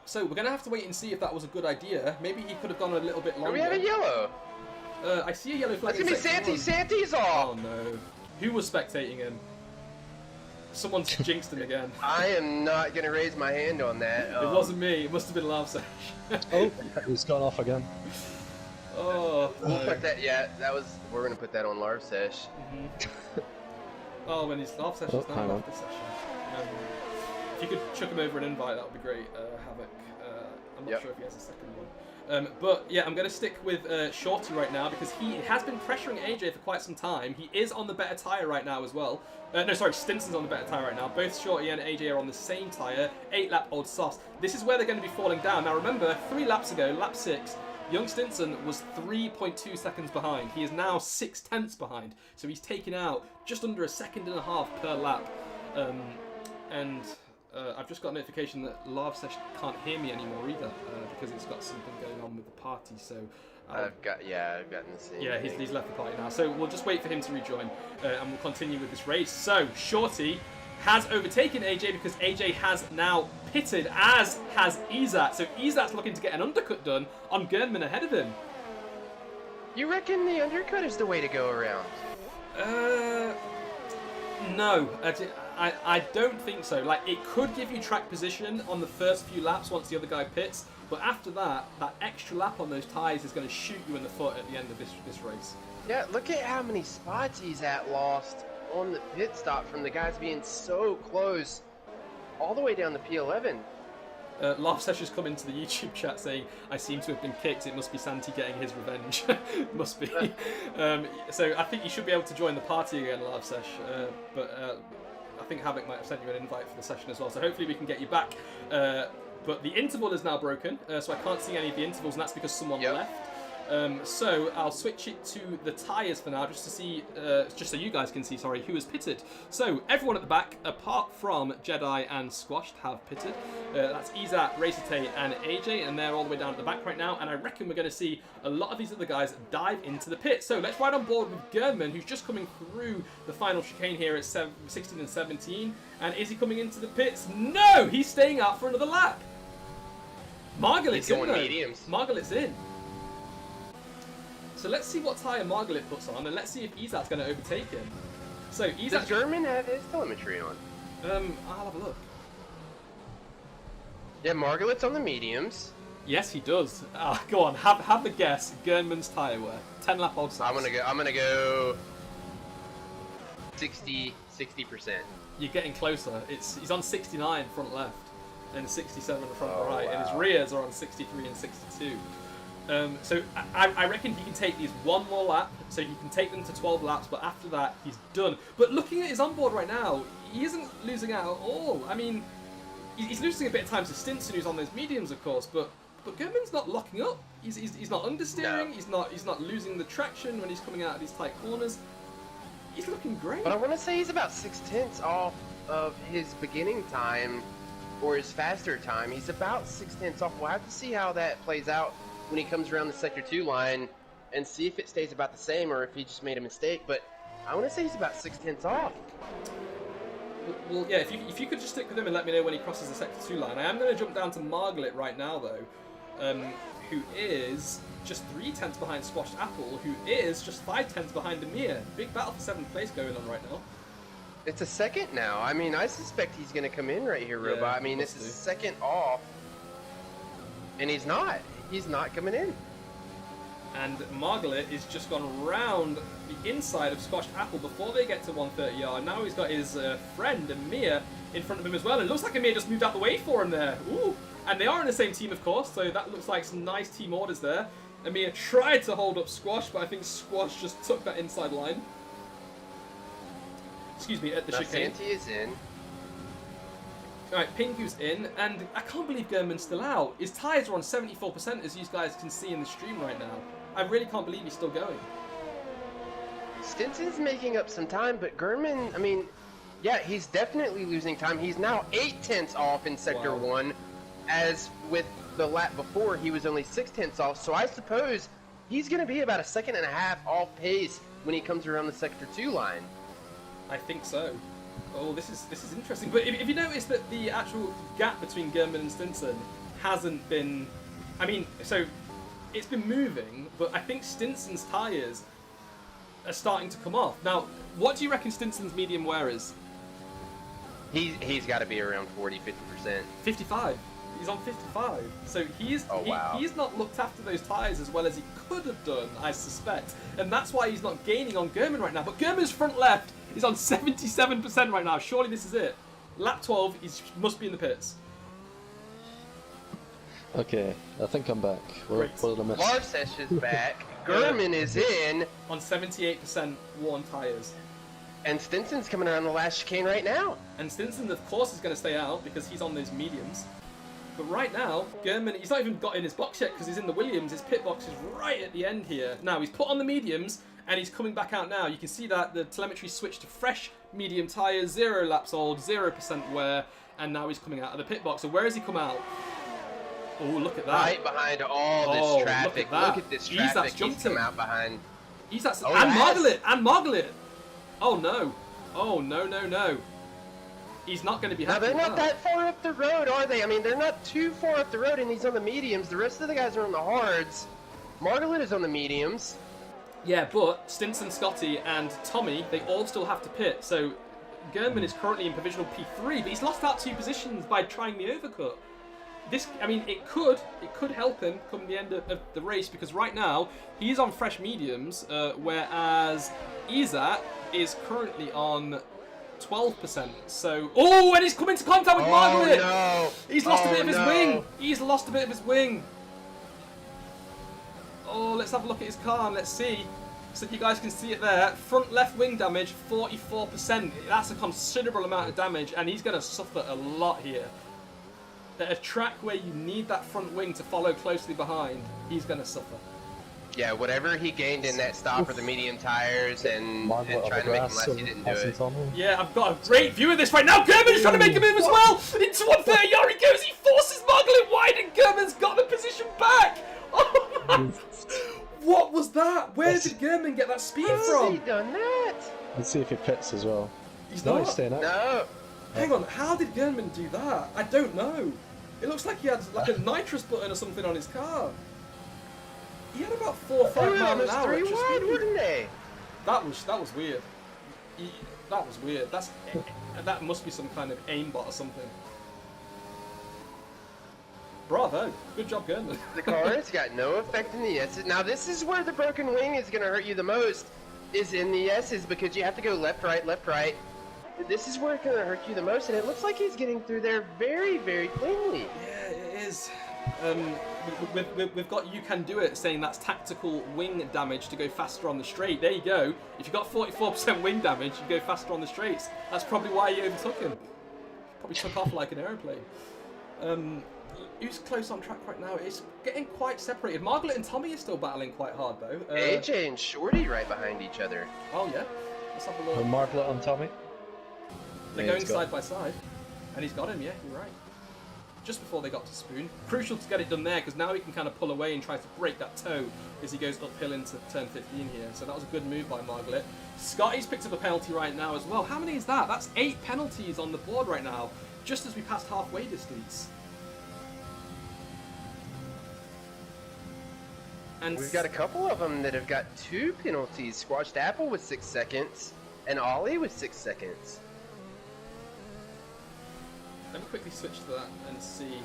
So we're going to have to wait and see if that was a good idea. Maybe he could have gone a little bit longer. We have a yellow. I see a yellow flag. That's going to be Santi. Santi's off. Oh no! Who was spectating him? Someone's jinxed him again. I am not going to raise my hand on that. It wasn't me. It must have been Love Sesh. Oh, he's gone off again. Oh, We'll no. put that. Yeah, that was. We're going to put that on Larv Sesh. Oh, when his Love Sesh Oh, is now hang left on. the session. If you could chuck him over an invite, that would be great. Havoc. I'm not Yep. sure if he has a second one. But yeah, I'm going to stick with Shorty right now because he has been pressuring AJ for quite some time. He is on the better tyre right now as well. No, sorry, Stinson's on the better tyre right now. Both Shorty and AJ are on the same tyre, 8-lap old softs. This is where they're going to be falling down. Now remember, 3 laps ago, lap 6, young Stinson was 3.2 seconds behind. He is now 6/10 behind. So he's taken out just under a second and a half per lap. I've just got a notification that Larv Sesh can't hear me anymore either because it's got something going on with the party. So I've gotten the same. yeah, thing. he's left the party now. So we'll just wait for him to rejoin and we'll continue with this race. So Shorty has overtaken AJ because AJ has now pitted, as has Izat. So Izat's looking to get an undercut done on Gernman ahead of him. You reckon the undercut is the way to go around? No, I don't think so. Like, it could give you track position on the first few laps once the other guy pits, but after that, that extra lap on those tyres is going to shoot you in the foot at the end of this race. Yeah, look at how many spots he's lost on the pit stop from the guys being so close all the way down to P11. Larv Sesh has come into the YouTube chat saying, I seem to have been kicked, it must be Santi getting his revenge. Must be. So I think you should be able to join the party again, Larv Sesh, but I think Havoc might have sent you an invite for the session as well, so hopefully we can get you back. But the interval is now broken, so I can't see any of the intervals, and that's because someone left. So I'll switch it to the tyres for now, just to see, just so you guys can see, sorry, who has pitted. So everyone at the back, apart from Jedi and Squashed, have pitted. That's Izat, Racete, and AJ, and they're all the way down at the back right now. And I reckon we're going to see a lot of these other guys dive into the pit. So let's ride on board with Gernman, who's just coming through the final chicane here at 16 and 17. And is he coming into the pits? No, he's staying out for another lap. Margaret's in, though. Mediums. Margaret's in. So let's see what tyre Margaret puts on, and let's see if Izat's going to overtake him. So Izat... Does German have his telemetry on? I'll have a look. Yeah, Margaret's on the mediums. Yes, he does. Go on, have the guess. Gernman's tyre wear. 10-lap old size. I'm gonna go 60%. You're getting closer. He's on 69 front left, and 67 front Oh, right, and his wow. rears are on 63 and 62. So I reckon he can take these one more lap, so he can take them to 12 laps, but after that, he's done. But looking at his onboard right now, he isn't losing out at all. I mean, he's losing a bit of time to Stinson, who's on those mediums, of course, but Gurman's not locking up. He's not understeering, No. he's not losing the traction when he's coming out of these tight corners. He's looking great. But I want to say he's about 6/10 off of his beginning time, or his faster time. He's about 6/10 off. We'll have to see how that plays out when he comes around the Sector 2 line and see if it stays about the same or if he just made a mistake. But I want to say he's about 6/10 off. Well, yeah, if you could just stick with him and let me know when he crosses the Sector 2 line. I am going to jump down to Margaret right now, though, who is just 3/10 behind Squashed Apple, who is just 5/10 behind Amir. Big battle for 7th place going on right now. It's a second now. I mean, I suspect he's going to come in right here, Robot. I mean, this must is do. second off, and he's not. He's not coming in. And Margaret is just gone round the inside of Squashed Apple before they get to 130 yard. Now he's got his friend Amir in front of him as well. And it looks like Amir just moved out the way for him there. Ooh. And they are in the same team, of course, so that looks like some nice team orders there. Amir tried to hold up Squash, but I think Squash just took that inside line. Excuse me, at the chicane. Santi is in. Alright, Pingu's in, and I can't believe German's still out. His tyres are on 74%, as you guys can see in the stream right now. I really can't believe he's still going. Stinson's making up some time, but German, I mean, yeah, he's definitely losing time. He's now 0.8 off in Sector 1, as with the lap before, he was only 0.6 off, so I suppose he's going to be about 1.5 seconds off pace when he comes around the Sector 2 line. I think so. Oh, this is interesting. But if you notice that the actual gap between German and Stinson hasn't been... I mean, so it's been moving, but I think Stinson's tyres are starting to come off. Now, what do you reckon Stinson's medium wear is? He's got to be around 40-50%. 55. He's on 55. So he's not looked after those tyres as well as he could have done, I suspect. And that's why he's not gaining on German right now. But German's front left is on 77% right now. Surely this is it. Lap 12, he must be in the pits. Okay, I think I'm back. What did I miss? Larsesh is back. German is in. On 78% worn tyres. And Stinson's coming around the last chicane right now. And Stinson, of course, is going to stay out because he's on those mediums. But right now, German, he's not even got in his box yet because he's in the Williams. His pit box is right at the end here. Now, he's put on the mediums and he's coming back out now. You can see that the telemetry switched to fresh medium tyres, 0 laps old, 0% wear, and now he's coming out of the pit box. So where has he come out? Oh, look at that. Right behind all this traffic. Look at this traffic. He's come out behind. And Margaret. Oh, no. Oh, no. He's not going to be happy. Now, they're not that far up the road, are they? I mean, they're not too far up the road, and he's on the mediums. The rest of the guys are on the hards. Margaret is on the mediums. Yeah, but Stinson, Scotty, and Tommy, they all still have to pit. So German is currently in provisional P3, but he's lost out 2 positions by trying the overcut. This, I mean, it could help him come the end of the race because right now he's on fresh mediums, whereas Izat is currently on 12%. So, and he's come into contact with Margaret. No. He's lost a bit of his wing. He's lost a bit of his wing. Oh, let's have a look at his car and let's see. So you guys can see it there. Front left wing damage, 44%. That's a considerable amount of damage, and he's going to suffer a lot here. At a track where you need that front wing to follow closely behind, he's going to suffer. Yeah, whatever he gained in that stop for the medium tires and trying to make him last, he didn't do it. Yeah, I've got a great view of this right now. German's trying to make a move as well. Into 130 yard he goes. He forces Margaret wide, and German's got the position back. Oh man. What was that? Where did German get that speed from? How has he done that? Let's see if he pits as well. He's No, not. he's staying out. No. Hang on, how did German do that? I don't know. It looks like he had like a nitrous button or something on his car. He had about 4 or 5 miles an hour. 3 wide, wouldn't they? That was weird. That was weird. That must be some kind of aimbot or something. Bravo. Good job, German. The car has got no effect in the S's. Now this is where the broken wing is going to hurt you the most, is in the S's, because you have to go left, right, left, right. This is where it's going to hurt you the most, and it looks like he's getting through there very, very cleanly. Yeah, it is. We've got You Can Do It saying that's tactical wing damage to go faster on the straight. There you go. If you've got 44% wing damage, you go faster on the straights. That's probably why you overtook him. Probably took off like an aeroplane. Who's close on track right now? It's getting quite separated. Margaret and Tommy are still battling quite hard though. AJ and Shorty right behind each other. Oh yeah. Let's have a look. Margaret on Tommy. They're going side by side. And he's got him, yeah, you're right. Just before they got to Spoon. Crucial to get it done there, because now he can kind of pull away and try to break that toe as he goes uphill into turn 15 here. So that was a good move by Margaret. Scotty's picked up a penalty right now as well. How many is that? That's 8 penalties on the board right now, just as we passed halfway distance. And We've got a couple of them that have got 2 penalties. Squashed Apple with 6 seconds, and Ollie with 6 seconds. Let me quickly switch to that and see.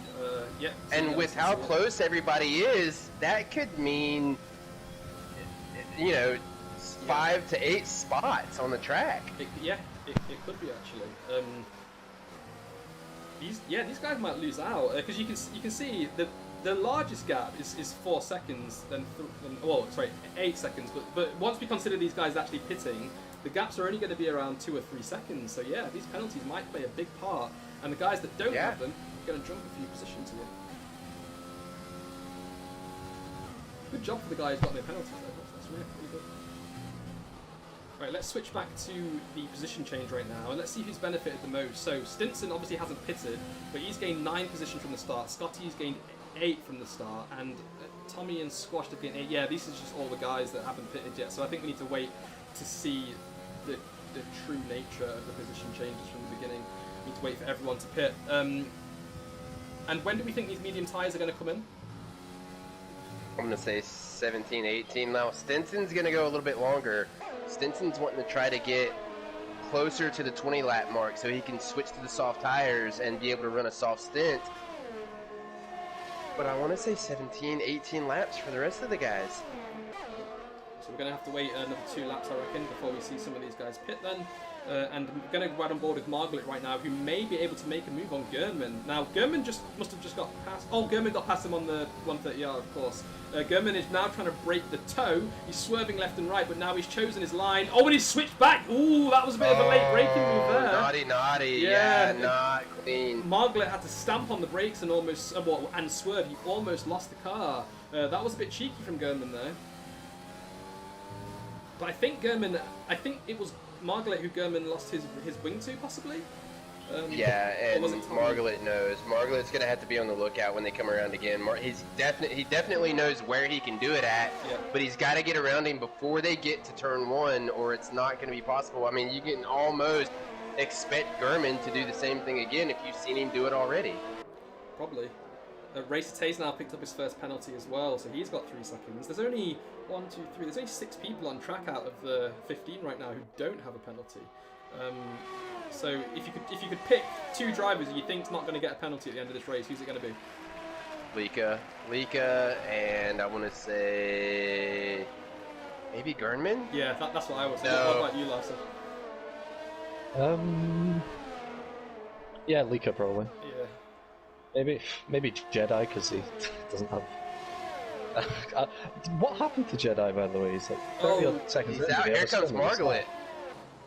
And with how close everybody is, that could mean you know, 5 to 8 spots on the track. It could be actually. These guys might lose out because you can see that the largest gap is 4 seconds, then 8 seconds. But once we consider these guys actually pitting, the gaps are only going to be around 2 or 3 seconds. So yeah, these penalties might play a big part, and the guys that don't have them are going to jump a few positions here. Good job for the guy who's got no penalties though. That's really good. Right, let's switch back to the position change right now, and let's see who's benefited the most. So Stinson obviously hasn't pitted, but he's gained 9 position from the start. Scotty's gained 8 from the start, and Tommy and Squash have gained 8. Yeah, these are just all the guys that haven't pitted yet, so I think we need to wait to see the true nature of the position changes from the beginning. We need to wait for everyone to pit. And when do we think these medium tyres are going to come in? I'm going to say 17, 18. Now, Stinson's going to go a little bit longer. Stinson's wanting to try to get closer to the 20 lap mark so he can switch to the soft tires and be able to run a soft stint. But I want to say 17, 18 laps for the rest of the guys. So we're going to have to wait another 2 laps, I reckon, before we see some of these guys pit then. And we're going to go out on board with Margaret right now, who may be able to make a move on Gernman. Now, Gernman must have just got past... Oh, Gernman got past him on the 130R, of course. Gernman is now trying to break the toe. He's swerving left and right, but now he's chosen his line. Oh, and he's switched back. Ooh, that was a bit of a late braking move there. Naughty. Yeah, not clean. Margaret had to stamp on the brakes and almost... and swerve. He almost lost the car. That was a bit cheeky from Gernman there. But I think it was Margaret who Gernman lost his wing to, possibly? Yeah, and Margaret knows. Margaret's going to have to be on the lookout when they come around again. He definitely knows where he can do it at, but he's got to get around him before they get to turn 1, or it's not going to be possible. I mean, you can almost expect Gernman to do the same thing again if you've seen him do it already. Probably. Racer Tay's now picked up his first penalty as well, so he's got 3 seconds. There's only 1, 2, 3. There's only 6 people on track out of the 15 right now who don't have a penalty. So if you could pick 2 drivers who you think's not going to get a penalty at the end of this race, who's it going to be? Lika, and I want to say maybe Gernman. Yeah, that's what I was saying. No. What about you, Larson? Yeah, Lika probably. Yeah. Maybe Jedi, because he doesn't have... what happened to Jedi, by the way? He's like 30 seconds he's out. Here comes Margaret.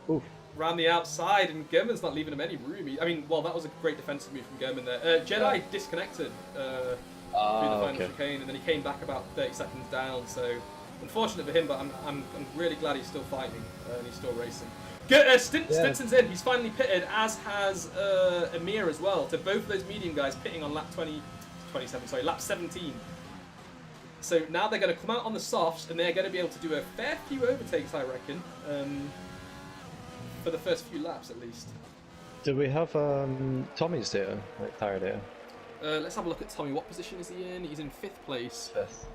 Oof. Round the outside, and Gernman's not leaving him any room. That was a great defensive move from Gernman there. Jedi disconnected through the final chicane, and then he came back about 30 seconds down. So unfortunate for him, but I'm really glad he's still fighting and he's still racing. Stinson's in. He's finally pitted, as has Amir as well. So both of those medium guys pitting on lap 17. So now they're going to come out on the softs, and they're going to be able to do a fair few overtakes, I reckon, for the first few laps at least. Do we have Tommy's data, like tire data? Let's have a look at Tommy. What position is he in? He's in 5th place. 5th.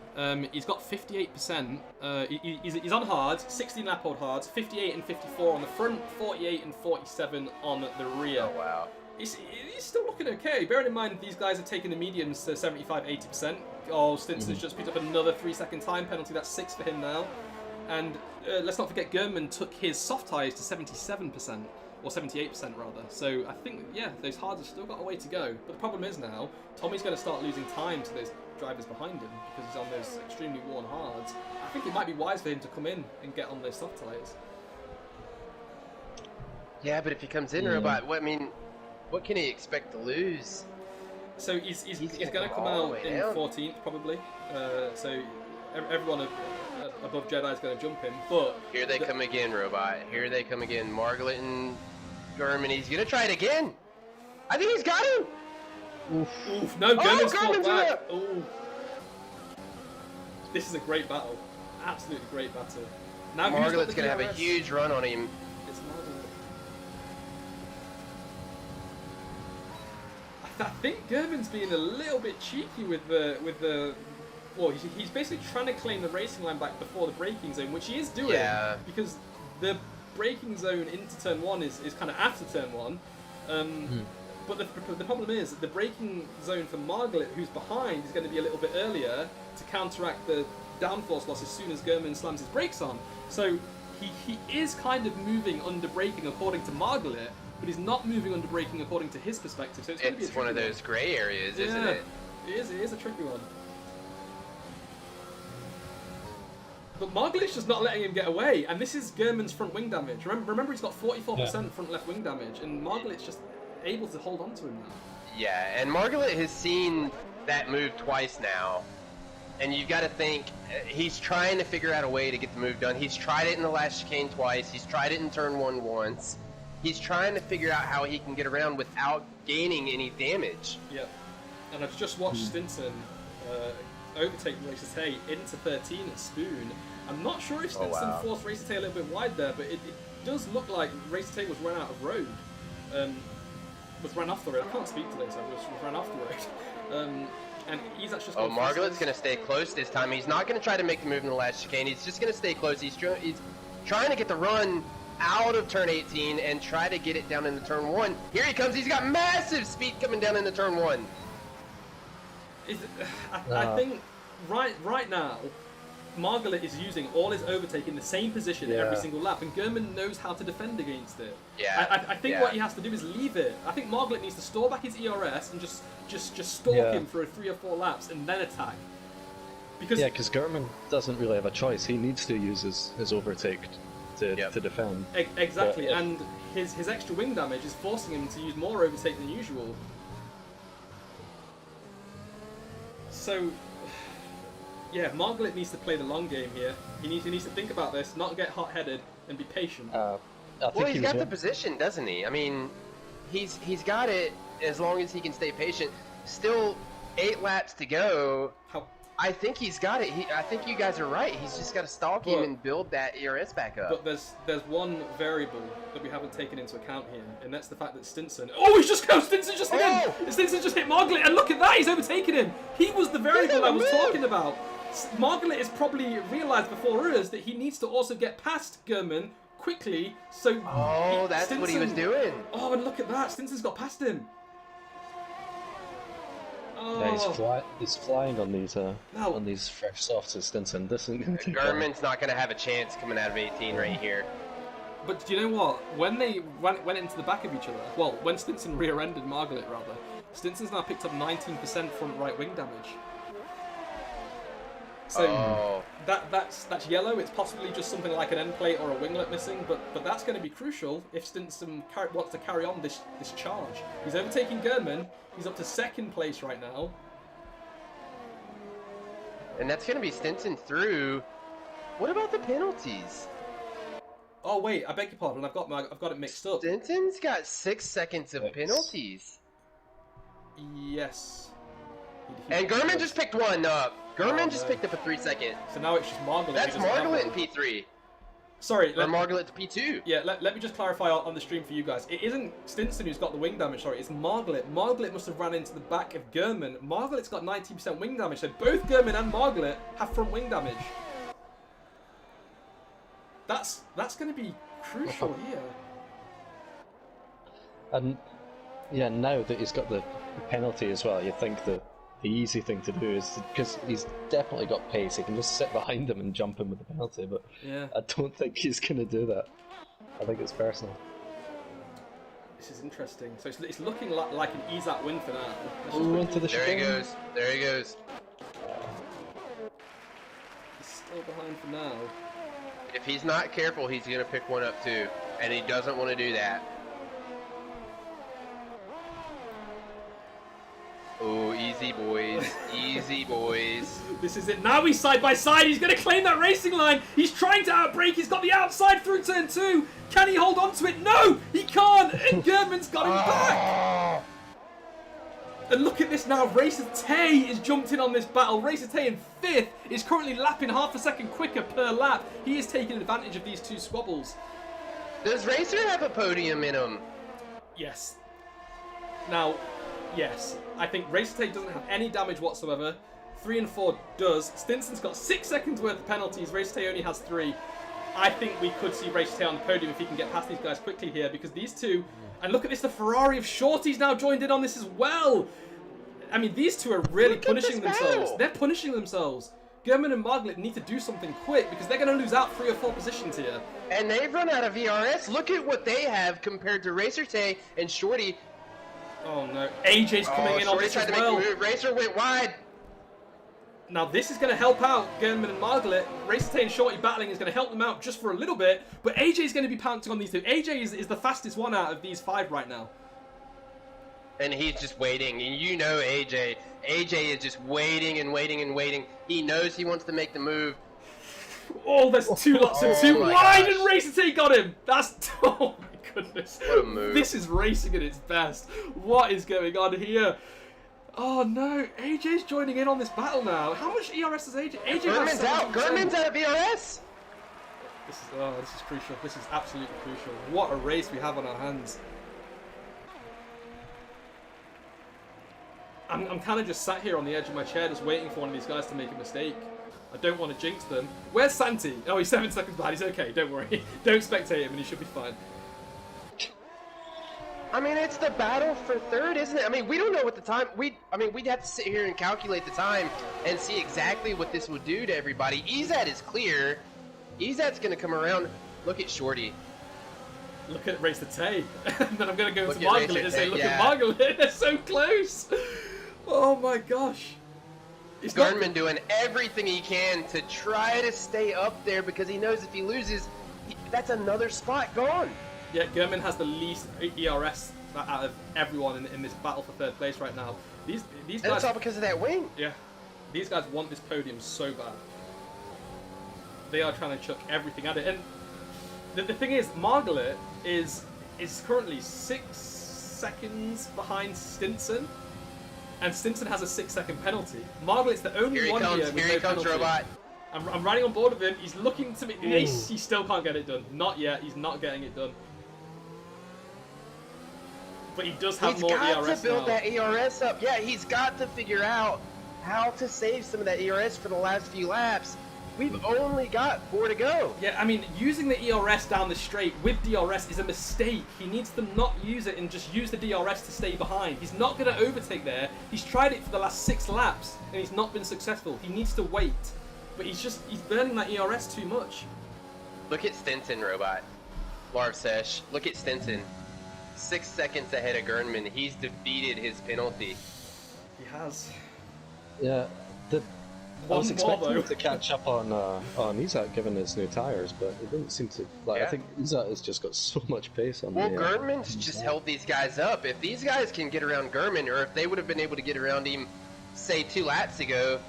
He's got 58%. He's on hards, 16 lap old hards, 58 and 54 on the front, 48 and 47 on the rear. Oh wow. He's still looking okay. Bearing in mind these guys have taken the mediums to 75-80%. Oh, Stinson's just picked up another 3-second time penalty. That's 6 for him now. And let's not forget Gernman took his soft tyres to 77%, or 78% rather. So I think, yeah, those hards have still got a way to go. But the problem is now, Tommy's going to start losing time to those drivers behind him because he's on those extremely worn hards. I think it might be wise for him to come in and get on those soft tyres. Yeah, but if he comes in, Robot, what can he expect to lose? So he's going to come out in 14th probably. So everyone above Jedi is going to jump him. But here they come again, Robot. Here they come again. Margaret and Gernman. He's going to try it again. I think he's got him. Oof. No, Gernman's fought back. Ooh. This is a great battle. Absolutely great battle. Now Margaret's going to have a huge run on him. It's Margaret. I think Gernman's being a little bit cheeky with the. Well, he's basically trying to claim the racing line back before the braking zone, which he is doing. Yeah. Because the braking zone into turn 1 is kind of after turn 1. But the problem is that the braking zone for Margaret, who's behind, is going to be a little bit earlier to counteract the downforce loss as soon as German slams his brakes on. So he is kind of moving under braking according to Margaret, but he's not moving under braking according to his perspective. So it's one of those gray areas, isn't it? It is a tricky one. But Margaret's just not letting him get away, and this is German's front wing damage. Remember he's got 44% front left wing damage, and Margaret's just able to hold on to him now. Yeah, and Margaret has seen that move twice now, and you've got to think he's trying to figure out a way to get the move done. He's tried it in the last chicane twice. He's tried it in turn 1 once. He's trying to figure out how he can get around without gaining any damage. Yep. And I've just watched Stinson overtake Racetay into 13 at Spoon. I'm not sure if Stinson forced Racetay a little bit wide there, but it does look like Racetay was run out of road. Was run off the road. I can't speak today, so was run off the road. And he's actually just Margaret's going to stay close this time. He's not going to try to make the move in the last chicane. He's just going to stay close. He's trying to get the run out of turn 18 and try to get it down into turn 1. Here he comes. He's got massive speed coming down into turn 1. I think right now, Margaret is using all his overtake in the same position every single lap, and German knows how to defend against it. Yeah. I think what he has to do is leave it. I think Margaret needs to store back his ERS and just stalk him for 3 or 4 laps and then attack. Because German doesn't really have a choice. He needs to use his overtake to defend. Exactly, and his extra wing damage is forcing him to use more overtake than usual. So, yeah, Margaret needs to play the long game here. He needs to think about this, not get hot-headed, and be patient. He's got the position, doesn't he? I mean, he's got it as long as he can stay patient. Still 8 laps to go. I think he's got it. I think you guys are right. He's just got to stalk him and build that ERS back up. But there's one variable that we haven't taken into account here, and that's the fact that Stinson... Oh, he's just go! Stinson just hit him! Stinson just hit Margaret, and look at that! He's overtaken him! He was the variable I was talking about. Margaret has probably realised before us that he needs to also get past German quickly, so... that's Stinson, what he was doing. Oh, and look at that! Stinson's got past him. Yeah, he's flying on these fresh softs of Stinson. German's not going to have a chance coming out of 18 right here. But do you know what? When they went into the back of each other, well, when Stinson rear-ended Margaret, rather, Stinson's now picked up 19% front right wing damage. So that's yellow. It's possibly just something like an end plate or a winglet missing, but that's going to be crucial if Stinson wants to carry on this charge. He's overtaking German. He's up to 2nd place right now. And that's going to be Stinson through. What about the penalties? Oh wait, I beg your pardon. I've got it mixed up. Stinson's got 6 seconds of penalties. Yes. And German just picked one up. German just picked up a 3-second. So now it's just Margaret. That's Margaret in P3. Sorry. Or Margaret to P2. Yeah, let me just clarify on the stream for you guys. It isn't Stinson who's got the wing damage, sorry, it's Margaret. Margaret must have ran into the back of German. Margaret's got 90% wing damage, so both German and Margaret have front wing damage. That's going to be crucial here. And yeah, now that he's got the penalty as well, you think that the easy thing to do is, because he's definitely got pace, he can just sit behind him and jump him with the penalty, but I don't think he's going to do that. I think it's personal. This is interesting. So it's looking like an ease-out win for now. Into the there he goes. There he goes. He's still behind for now. If he's not careful, he's going to pick one up too, and he doesn't want to do that. Oh, easy boys, easy boys. This is it. Now he's side by side. He's going to claim that racing line. He's trying to outbrake. He's got the outside through turn 2. Can he hold on to it? No, he can't. And German's got him back. And look at this now. Racetay is jumped in on this battle. Racetay in 5th is currently lapping half a second quicker per lap. He is taking advantage of these 2 squabbles. Does Racer have a podium in him? Yes. Now, yes. I think Racetay doesn't have any damage whatsoever. 3 and 4 does. Stinson's got 6 seconds worth of penalties. Racetay only has 3. I think we could see Racetay on the podium if he can get past these guys quickly here, because these 2... And look at this, the Ferrari of Shorty's now joined in on this as well. I mean, these 2 are really punishing themselves. They're punishing themselves. Gurman and Marglit need to do something quick because they're going to lose out 3 or 4 positions here. And they've run out of ERS. Look at what they have compared to Racer Tay and Shorty. Oh no, AJ's coming in on this as well. Racer went wide. Now this is going to help out Gurman and Marglit. Racer Tay and Shorty battling is going to help them out just for a little bit, but AJ is going to be pouncing on these 2. AJ is the fastest one out of these 5 right now. And he's just waiting, and you know AJ. AJ is just waiting and waiting and waiting. He knows he wants to make the move. Oh, there's 2 lots of 2 wide, and Racer Tay got him. That's oh my goodness. What a move. This is racing at its best. What is going on here? Oh no, AJ's joining in on this battle now. How much ERS does AJ? AJ Gurman's has out. Gurman's out of ERS. This is crucial. This is absolutely crucial. What a race we have on our hands. I'm kind of just sat here on the edge of my chair just waiting for one of these guys to make a mistake. I don't want to jinx them. Where's Santi? Oh, he's 7 seconds behind. He's okay. Don't worry. Don't spectate him and he should be fine. I mean, it's the battle for 3rd, isn't it? I mean, we don't know what the time... we'd have to sit here and calculate the time and see exactly what this would do to everybody. Ezat is clear. Ezat's going to come around. Look at Shorty. Look at Racer Tay. And then I'm going to go to Look at Marglit Racer and say, Tay, look yeah. at Marglit. They're so close. Oh my gosh. It's Gurman doing everything he can to try to stay up there because he knows if he loses, that's another spot gone. Yeah, Gurman has the least ERS out of everyone in this battle for 3rd place right now. These And guys... it's all because of that wing. Yeah. These guys want this podium so bad. They are trying to chuck everything at it. And the thing is, Marglit is currently 6 seconds behind Stinson. And Stinson has a 6-second penalty. Marglit's the only one here with no Here he comes, penalty. Robot. I'm riding on board with him. He's looking to me. He still can't get it done. Not yet. He's not getting it done. But he does have more ERS now. He's got to build that ERS up. Yeah, he's got to figure out how to save some of that ERS for the last few laps. We've only got 4 to go. Yeah, I mean, using the ERS down the straight with DRS is a mistake. He needs to not use it and just use the DRS to stay behind. He's not going to overtake there. He's tried it for the last 6 laps and he's not been successful. He needs to wait. But he's burning that ERS too much. Look at Stinson, Robot. Larsesh, look at Stinson. 6 seconds ahead of Gurnman. He's defeated his penalty. He has. Yeah, I was One more, expecting though. him to catch up on Izat given his new tyres, but it didn't seem to. Like, Yeah. I think Izat has just got so much pace on Well, the. Gurman's just held these guys up. If these guys can get around Gurman, or if they would have been able to get around him, say 2 laps ago,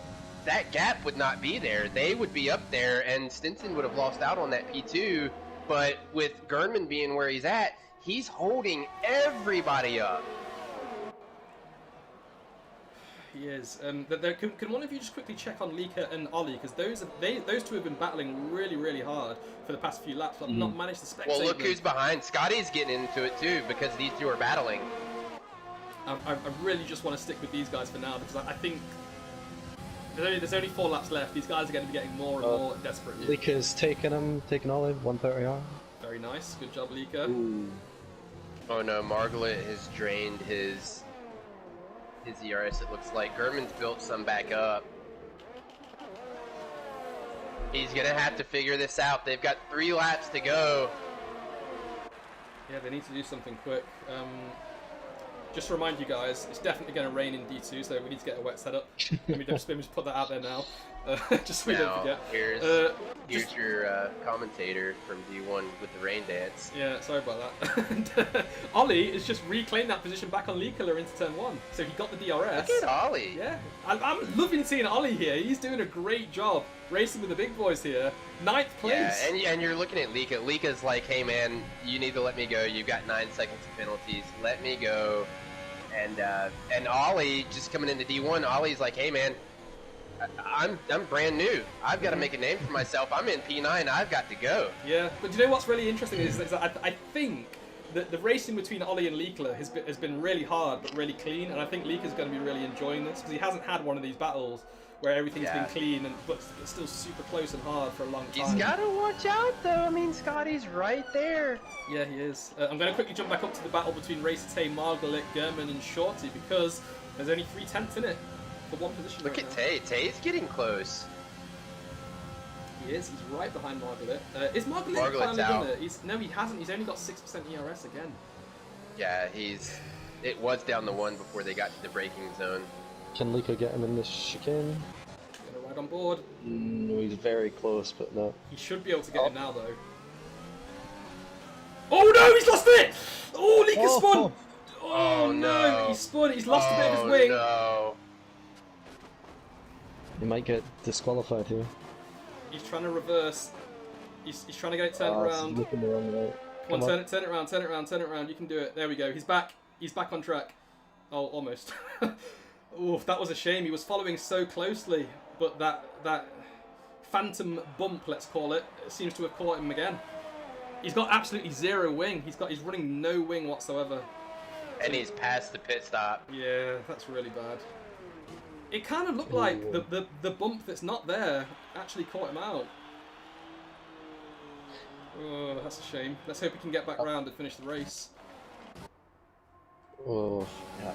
that gap would not be there. They would be up there, and Stinson would have lost out on that P2. But with Gurman being where he's at, he's holding everybody up. He is. Can one of you just quickly check on Lika and Ollie? Because those 2 have been battling really, really hard for the past few laps, but I've not managed to spectate Well, look them. who's behind. Scotty's getting into it too because these 2 are battling. I really just want to stick with these guys for now because I think there's only 4 laps left. These guys are going to be getting more and more desperate. Here. Lika's taking Olive 130R. Very nice. Good job, Lika. Oh no, Marglit has drained his ERS, it looks like. Gurman's built some back up. He's gonna have to figure this out. They've got 3 laps to go. Yeah, they need to do something quick. Just to remind you guys, it's definitely going to rain in D2, so we need to get a wet setup. Let me just put that out there now, just so we don't Now, forget. here's your commentator from D1 with the rain dance. Yeah, sorry about that. And, Ollie has just reclaimed that position back on Leakler into turn 1, so he got the DRS. Look at Ollie. Yeah, I'm loving seeing Ollie here. He's doing a great job racing with the big boys here. 9th place. Yeah, and you're looking at Lika. Lika's like, hey man, you need to let me go. You've got 9 seconds of penalties. Let me go. And Ollie just coming into D1. Ollie's like, hey man, I'm brand new. I've got to make a name for myself. I'm in P9. I've got to go. Yeah, but do you know what's really interesting is that I think that the racing between Ollie and Leakler has been really hard but really clean, and I think Leakler's going to be really enjoying this because he hasn't had one of these battles where everything's been clean but still super close and hard for a long time. He's got to watch out though. I mean, Scotty's right there. Yeah, he is. I'm going to quickly jump back up to the battle between Racer Tay, Margalit, Gurman and Shorty because there's only 3/10 in it for one position. Look right at now. Tay. Tay's getting close. is. He's right behind Margaret. Is Margaret Margaret's finally out. done it? No, he hasn't. He's only got 6% ERS again. Yeah, it was down the 1 before they got to the braking zone. Can Lika get him in this chicane? Gonna ride on board. No, he's very close, but no. He should be able to get it now, though. Oh no, he's lost it! Oh, Lika spun! Oh no, he spun. He's lost a bit of his wing. No. He might get disqualified here. He's trying to reverse. He's trying to get it turned around. Looking the wrong way. Come on, turn it around, turn it around, turn it around. You can do it. There we go. He's back. He's back on track. Oh, almost. Oof, that was a shame. He was following so closely, but that phantom bump, let's call it, seems to have caught him again. He's got absolutely zero wing. He's running no wing whatsoever. And he's past the pit stop. Yeah, that's really bad. It kind of looked like the bump that's not there actually caught him out. Oh, that's a shame. Let's hope he can get back round and finish the race. Oh, yeah.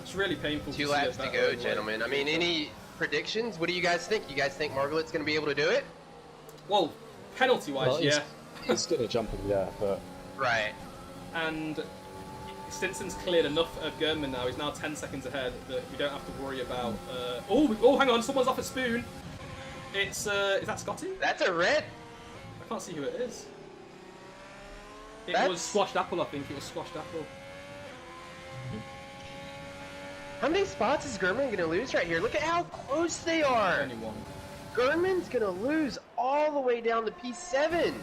It's really painful. 2 see laps it to that go, early. gentlemen. I mean, any predictions? What do you guys think? You guys think Margaret's going to be able to do it? Well, penalty-wise, Well, yeah. He's good at jumping, yeah, but... Right. And Stinson's cleared enough of Gurman now. He's now 10 seconds ahead that we don't have to worry about... Oh, hang on. Someone's off at Spoon. It's... is that Scotty? That's a red. I can't see who it is. It That's- was Squashed Apple, I think. It was Squashed Apple. How many spots is Gurman going to lose right here? Look at how close they are. Only one. Gurman's going to lose all the way down to P7.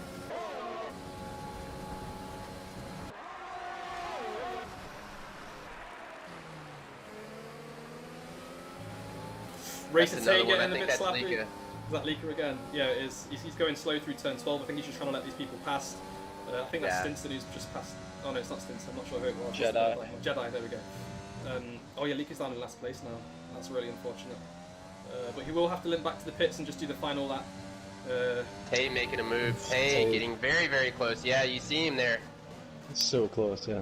Race That's to take another one. it I and a think bit that's slappy. Lika. Is that Lika again? Yeah, it is. He's going slow through turn 12. I think he's just trying to let these people pass. I think that's Yeah. Stinson who's just passed. Oh no, it's not Stinson. I'm not sure who it was. Jedi. Jedi, there we go. Oh yeah, Lika's down in last place now. That's really unfortunate. But he will have to limp back to the pits and just do the final lap. Tay making a move. Tay getting very, very close. Yeah, you see him there. It's so close, yeah.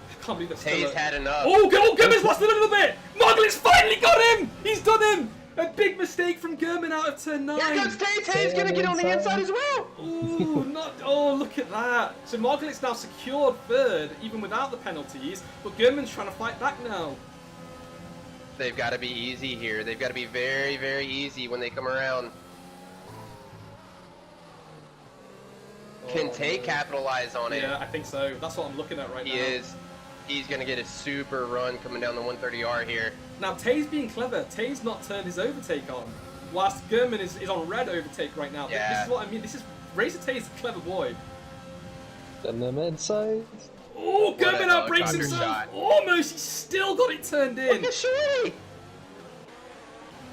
I can't believe they're Tay's still... had enough. Oh, Gurman's lost a little bit! Marglet's finally got him! He's done him! A big mistake from Gurman out of turn 9. Here comes Tay. Tay's going to get on the inside as well. Ooh, not... Oh, look at that. So Marglet's now secured third, even without the penalties, but Gurman's trying to fight back now. They've got to be easy here. They've got to be very, very easy when they come around. Can Tay capitalize on it? Yeah, I think so. That's what I'm looking at right now. He is. He's going to get a super run coming down the 130R here. Now, Tay's being clever. Tay's not turned his overtake on, whilst Gurman is on red overtake right now. Yeah. This is what I mean. This is... Racer Tay's a clever boy. And them inside. Oh, What a Gurman outbreaks helicopter himself. shot. Almost. He's still got it turned in. Look at Shorty.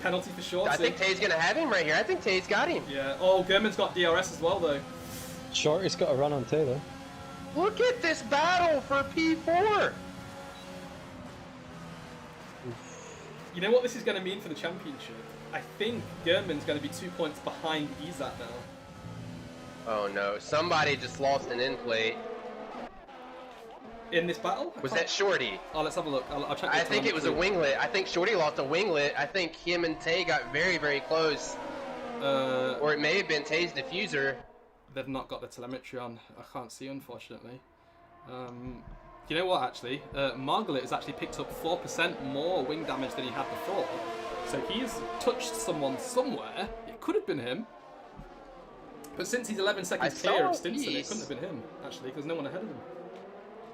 Penalty for Shorty. I think Tay's going to have him right here. I think Tay's got him. Yeah. Oh, Gurman's got DRS as well, though. Shorty's got a run on Taylor. Look at this battle for P4. You know what this is going to mean for the championship? I think Gurman's going to be 2 points behind Izat now. Oh no, somebody just lost an end plate. In this battle? Was that Shorty? Oh, let's have a look. I'll check. I think it was a winglet. I think Shorty lost a winglet. I think him and Tay got very, very close. Or it may have been Tay's diffuser. They've not got the telemetry on. I can't see, unfortunately. You know what, actually? Margaret has actually picked up 4% more wing damage than he had before. So he's touched someone somewhere. It could have been him. But since he's 11 seconds clear of Stinson, it couldn't have been him, actually, because no one ahead of him.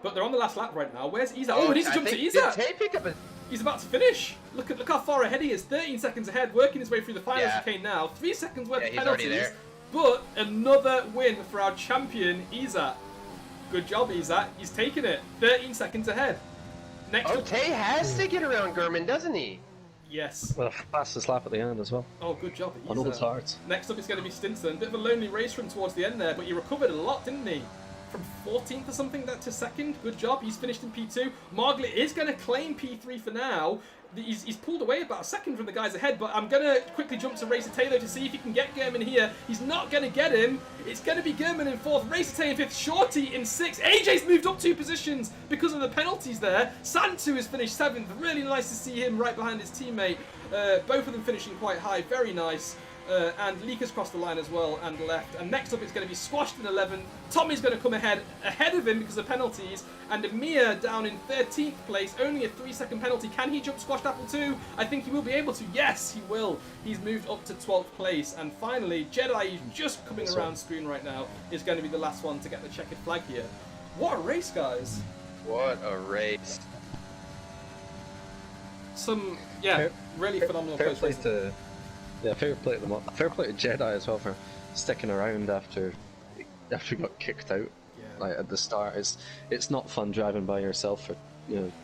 But they're on the last lap right now. Where's Izat? Oh, we need to jump to Did Izat! Tay pick up a... He's about to finish. Look how far ahead he is. 13 seconds ahead, working his way through the final Yeah. chicane now. 3 seconds worth of he's already penalties. there. But another win for our champion, Izat. Good job, Izat. He's taken it. 13 seconds ahead. Next Oh, up... Tay has to get around Gurman, doesn't he? Yes. Well, fastest lap at the end as well. Oh, good job, On all the Izat. tarts. Next up is going to be Stinson. Bit of a lonely race from towards the end there, but he recovered a lot, didn't he? From 14th or something to second. Good job. He's finished in P2. Marglit is going to claim P3 for now. He's pulled away about a second from the guys ahead, but I'm going to quickly jump to Racer Taylor to see if he can get German here. He's not going to get him. It's going to be German in 4th, Racer Taylor in 5th, Shorty in 6th. AJ's moved up 2 positions because of the penalties there. Santu has finished 7th. Really nice to see him right behind his teammate. Both of them finishing quite high. Very nice. And Lika's crossed the line as well and left. And next up it's going to be Squashed in 11th. Tommy's going to come ahead of him because of penalties. And Amir down in 13th place. Only a 3-second penalty. Can he jump Squashed Apple 2? I think he will be able to. Yes, he will. He's moved up to 12th place. And finally, Jedi, who's just coming around screen right now, is going to be the last one to get the checkered flag here. What a race, guys. What a race. Some, yeah, really phenomenal fair post play racing. to fair play to them. Fair play to Jedi as well for sticking around after he got kicked out. Yeah. Like at the start, it's not fun driving by yourself for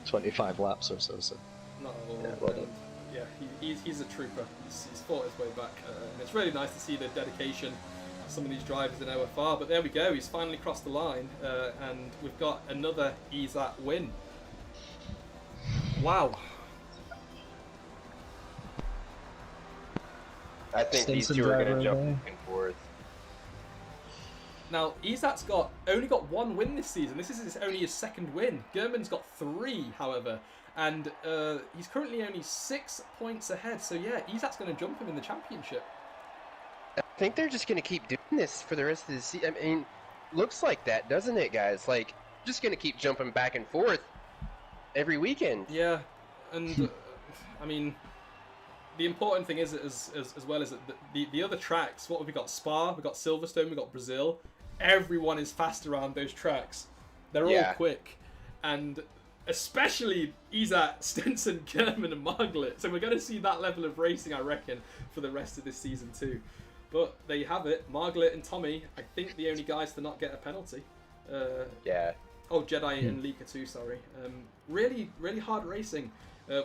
25 laps or so. So Not at all. Yeah, well done. Yeah, he's a trooper. He's fought his way back, and it's really nice to see the dedication of some of these drivers in OFR. But there we go. He's finally crossed the line, and we've got another ESAT win. Wow. I think these Stinson two are going driver to jump away. back and forth. Now, ESAT's only got 1 win this season. This is only his 2nd win. German's got 3, however, and he's currently only 6 points ahead. So yeah, ESAT's going to jump him in the championship. I think they're just going to keep doing this for the rest of the season. I mean, looks like that, doesn't it, guys? Like, just going to keep jumping back and forth every weekend. Yeah, and I mean, the important thing is as well is that the other tracks. What have we got? Spa, we've got Silverstone, we've got Brazil. Everyone is fast around those tracks. They're all quick, and especially ESAT, Stinson, German, and Marglit. So we're going to see that level of racing, I reckon, for the rest of this season too. But there you have it. Marglit and Tommy, I think the only guys to not get a penalty. Yeah. Oh, Jedi and Lika too, sorry. Really, really hard racing.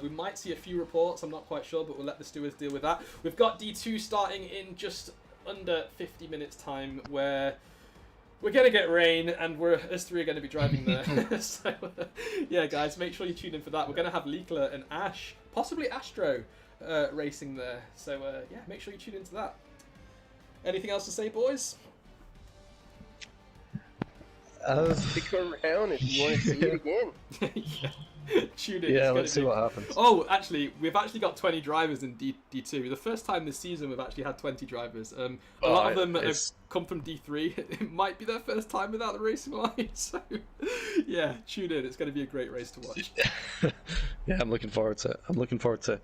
We might see a few reports, I'm not quite sure, but we'll let the stewards deal with that. We've got D2 starting in just under 50 minutes time, where we're going to get rain, and us 3 are going to be driving there. So, yeah, guys, make sure you tune in for that. We're going to have Likla and Ash, possibly Astro, racing there. So, yeah, make sure you tune into that. Anything else to say, boys? Stick around if you want to see it again. Yeah. Tune in. yeah, let's see what happens. Oh, actually, we've actually got 20 drivers in D2. The first time this season we've actually had 20 drivers. A lot of them have come from D3. It might be their first time without the racing line. So, yeah, tune in. It's going to be a great race to watch. Yeah, I'm looking forward to it. I'm looking forward to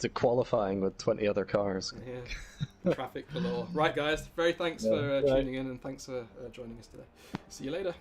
qualifying with 20 other cars. Yeah, traffic galore. Right, guys, very thanks for tuning in, and thanks for joining us today. See you later.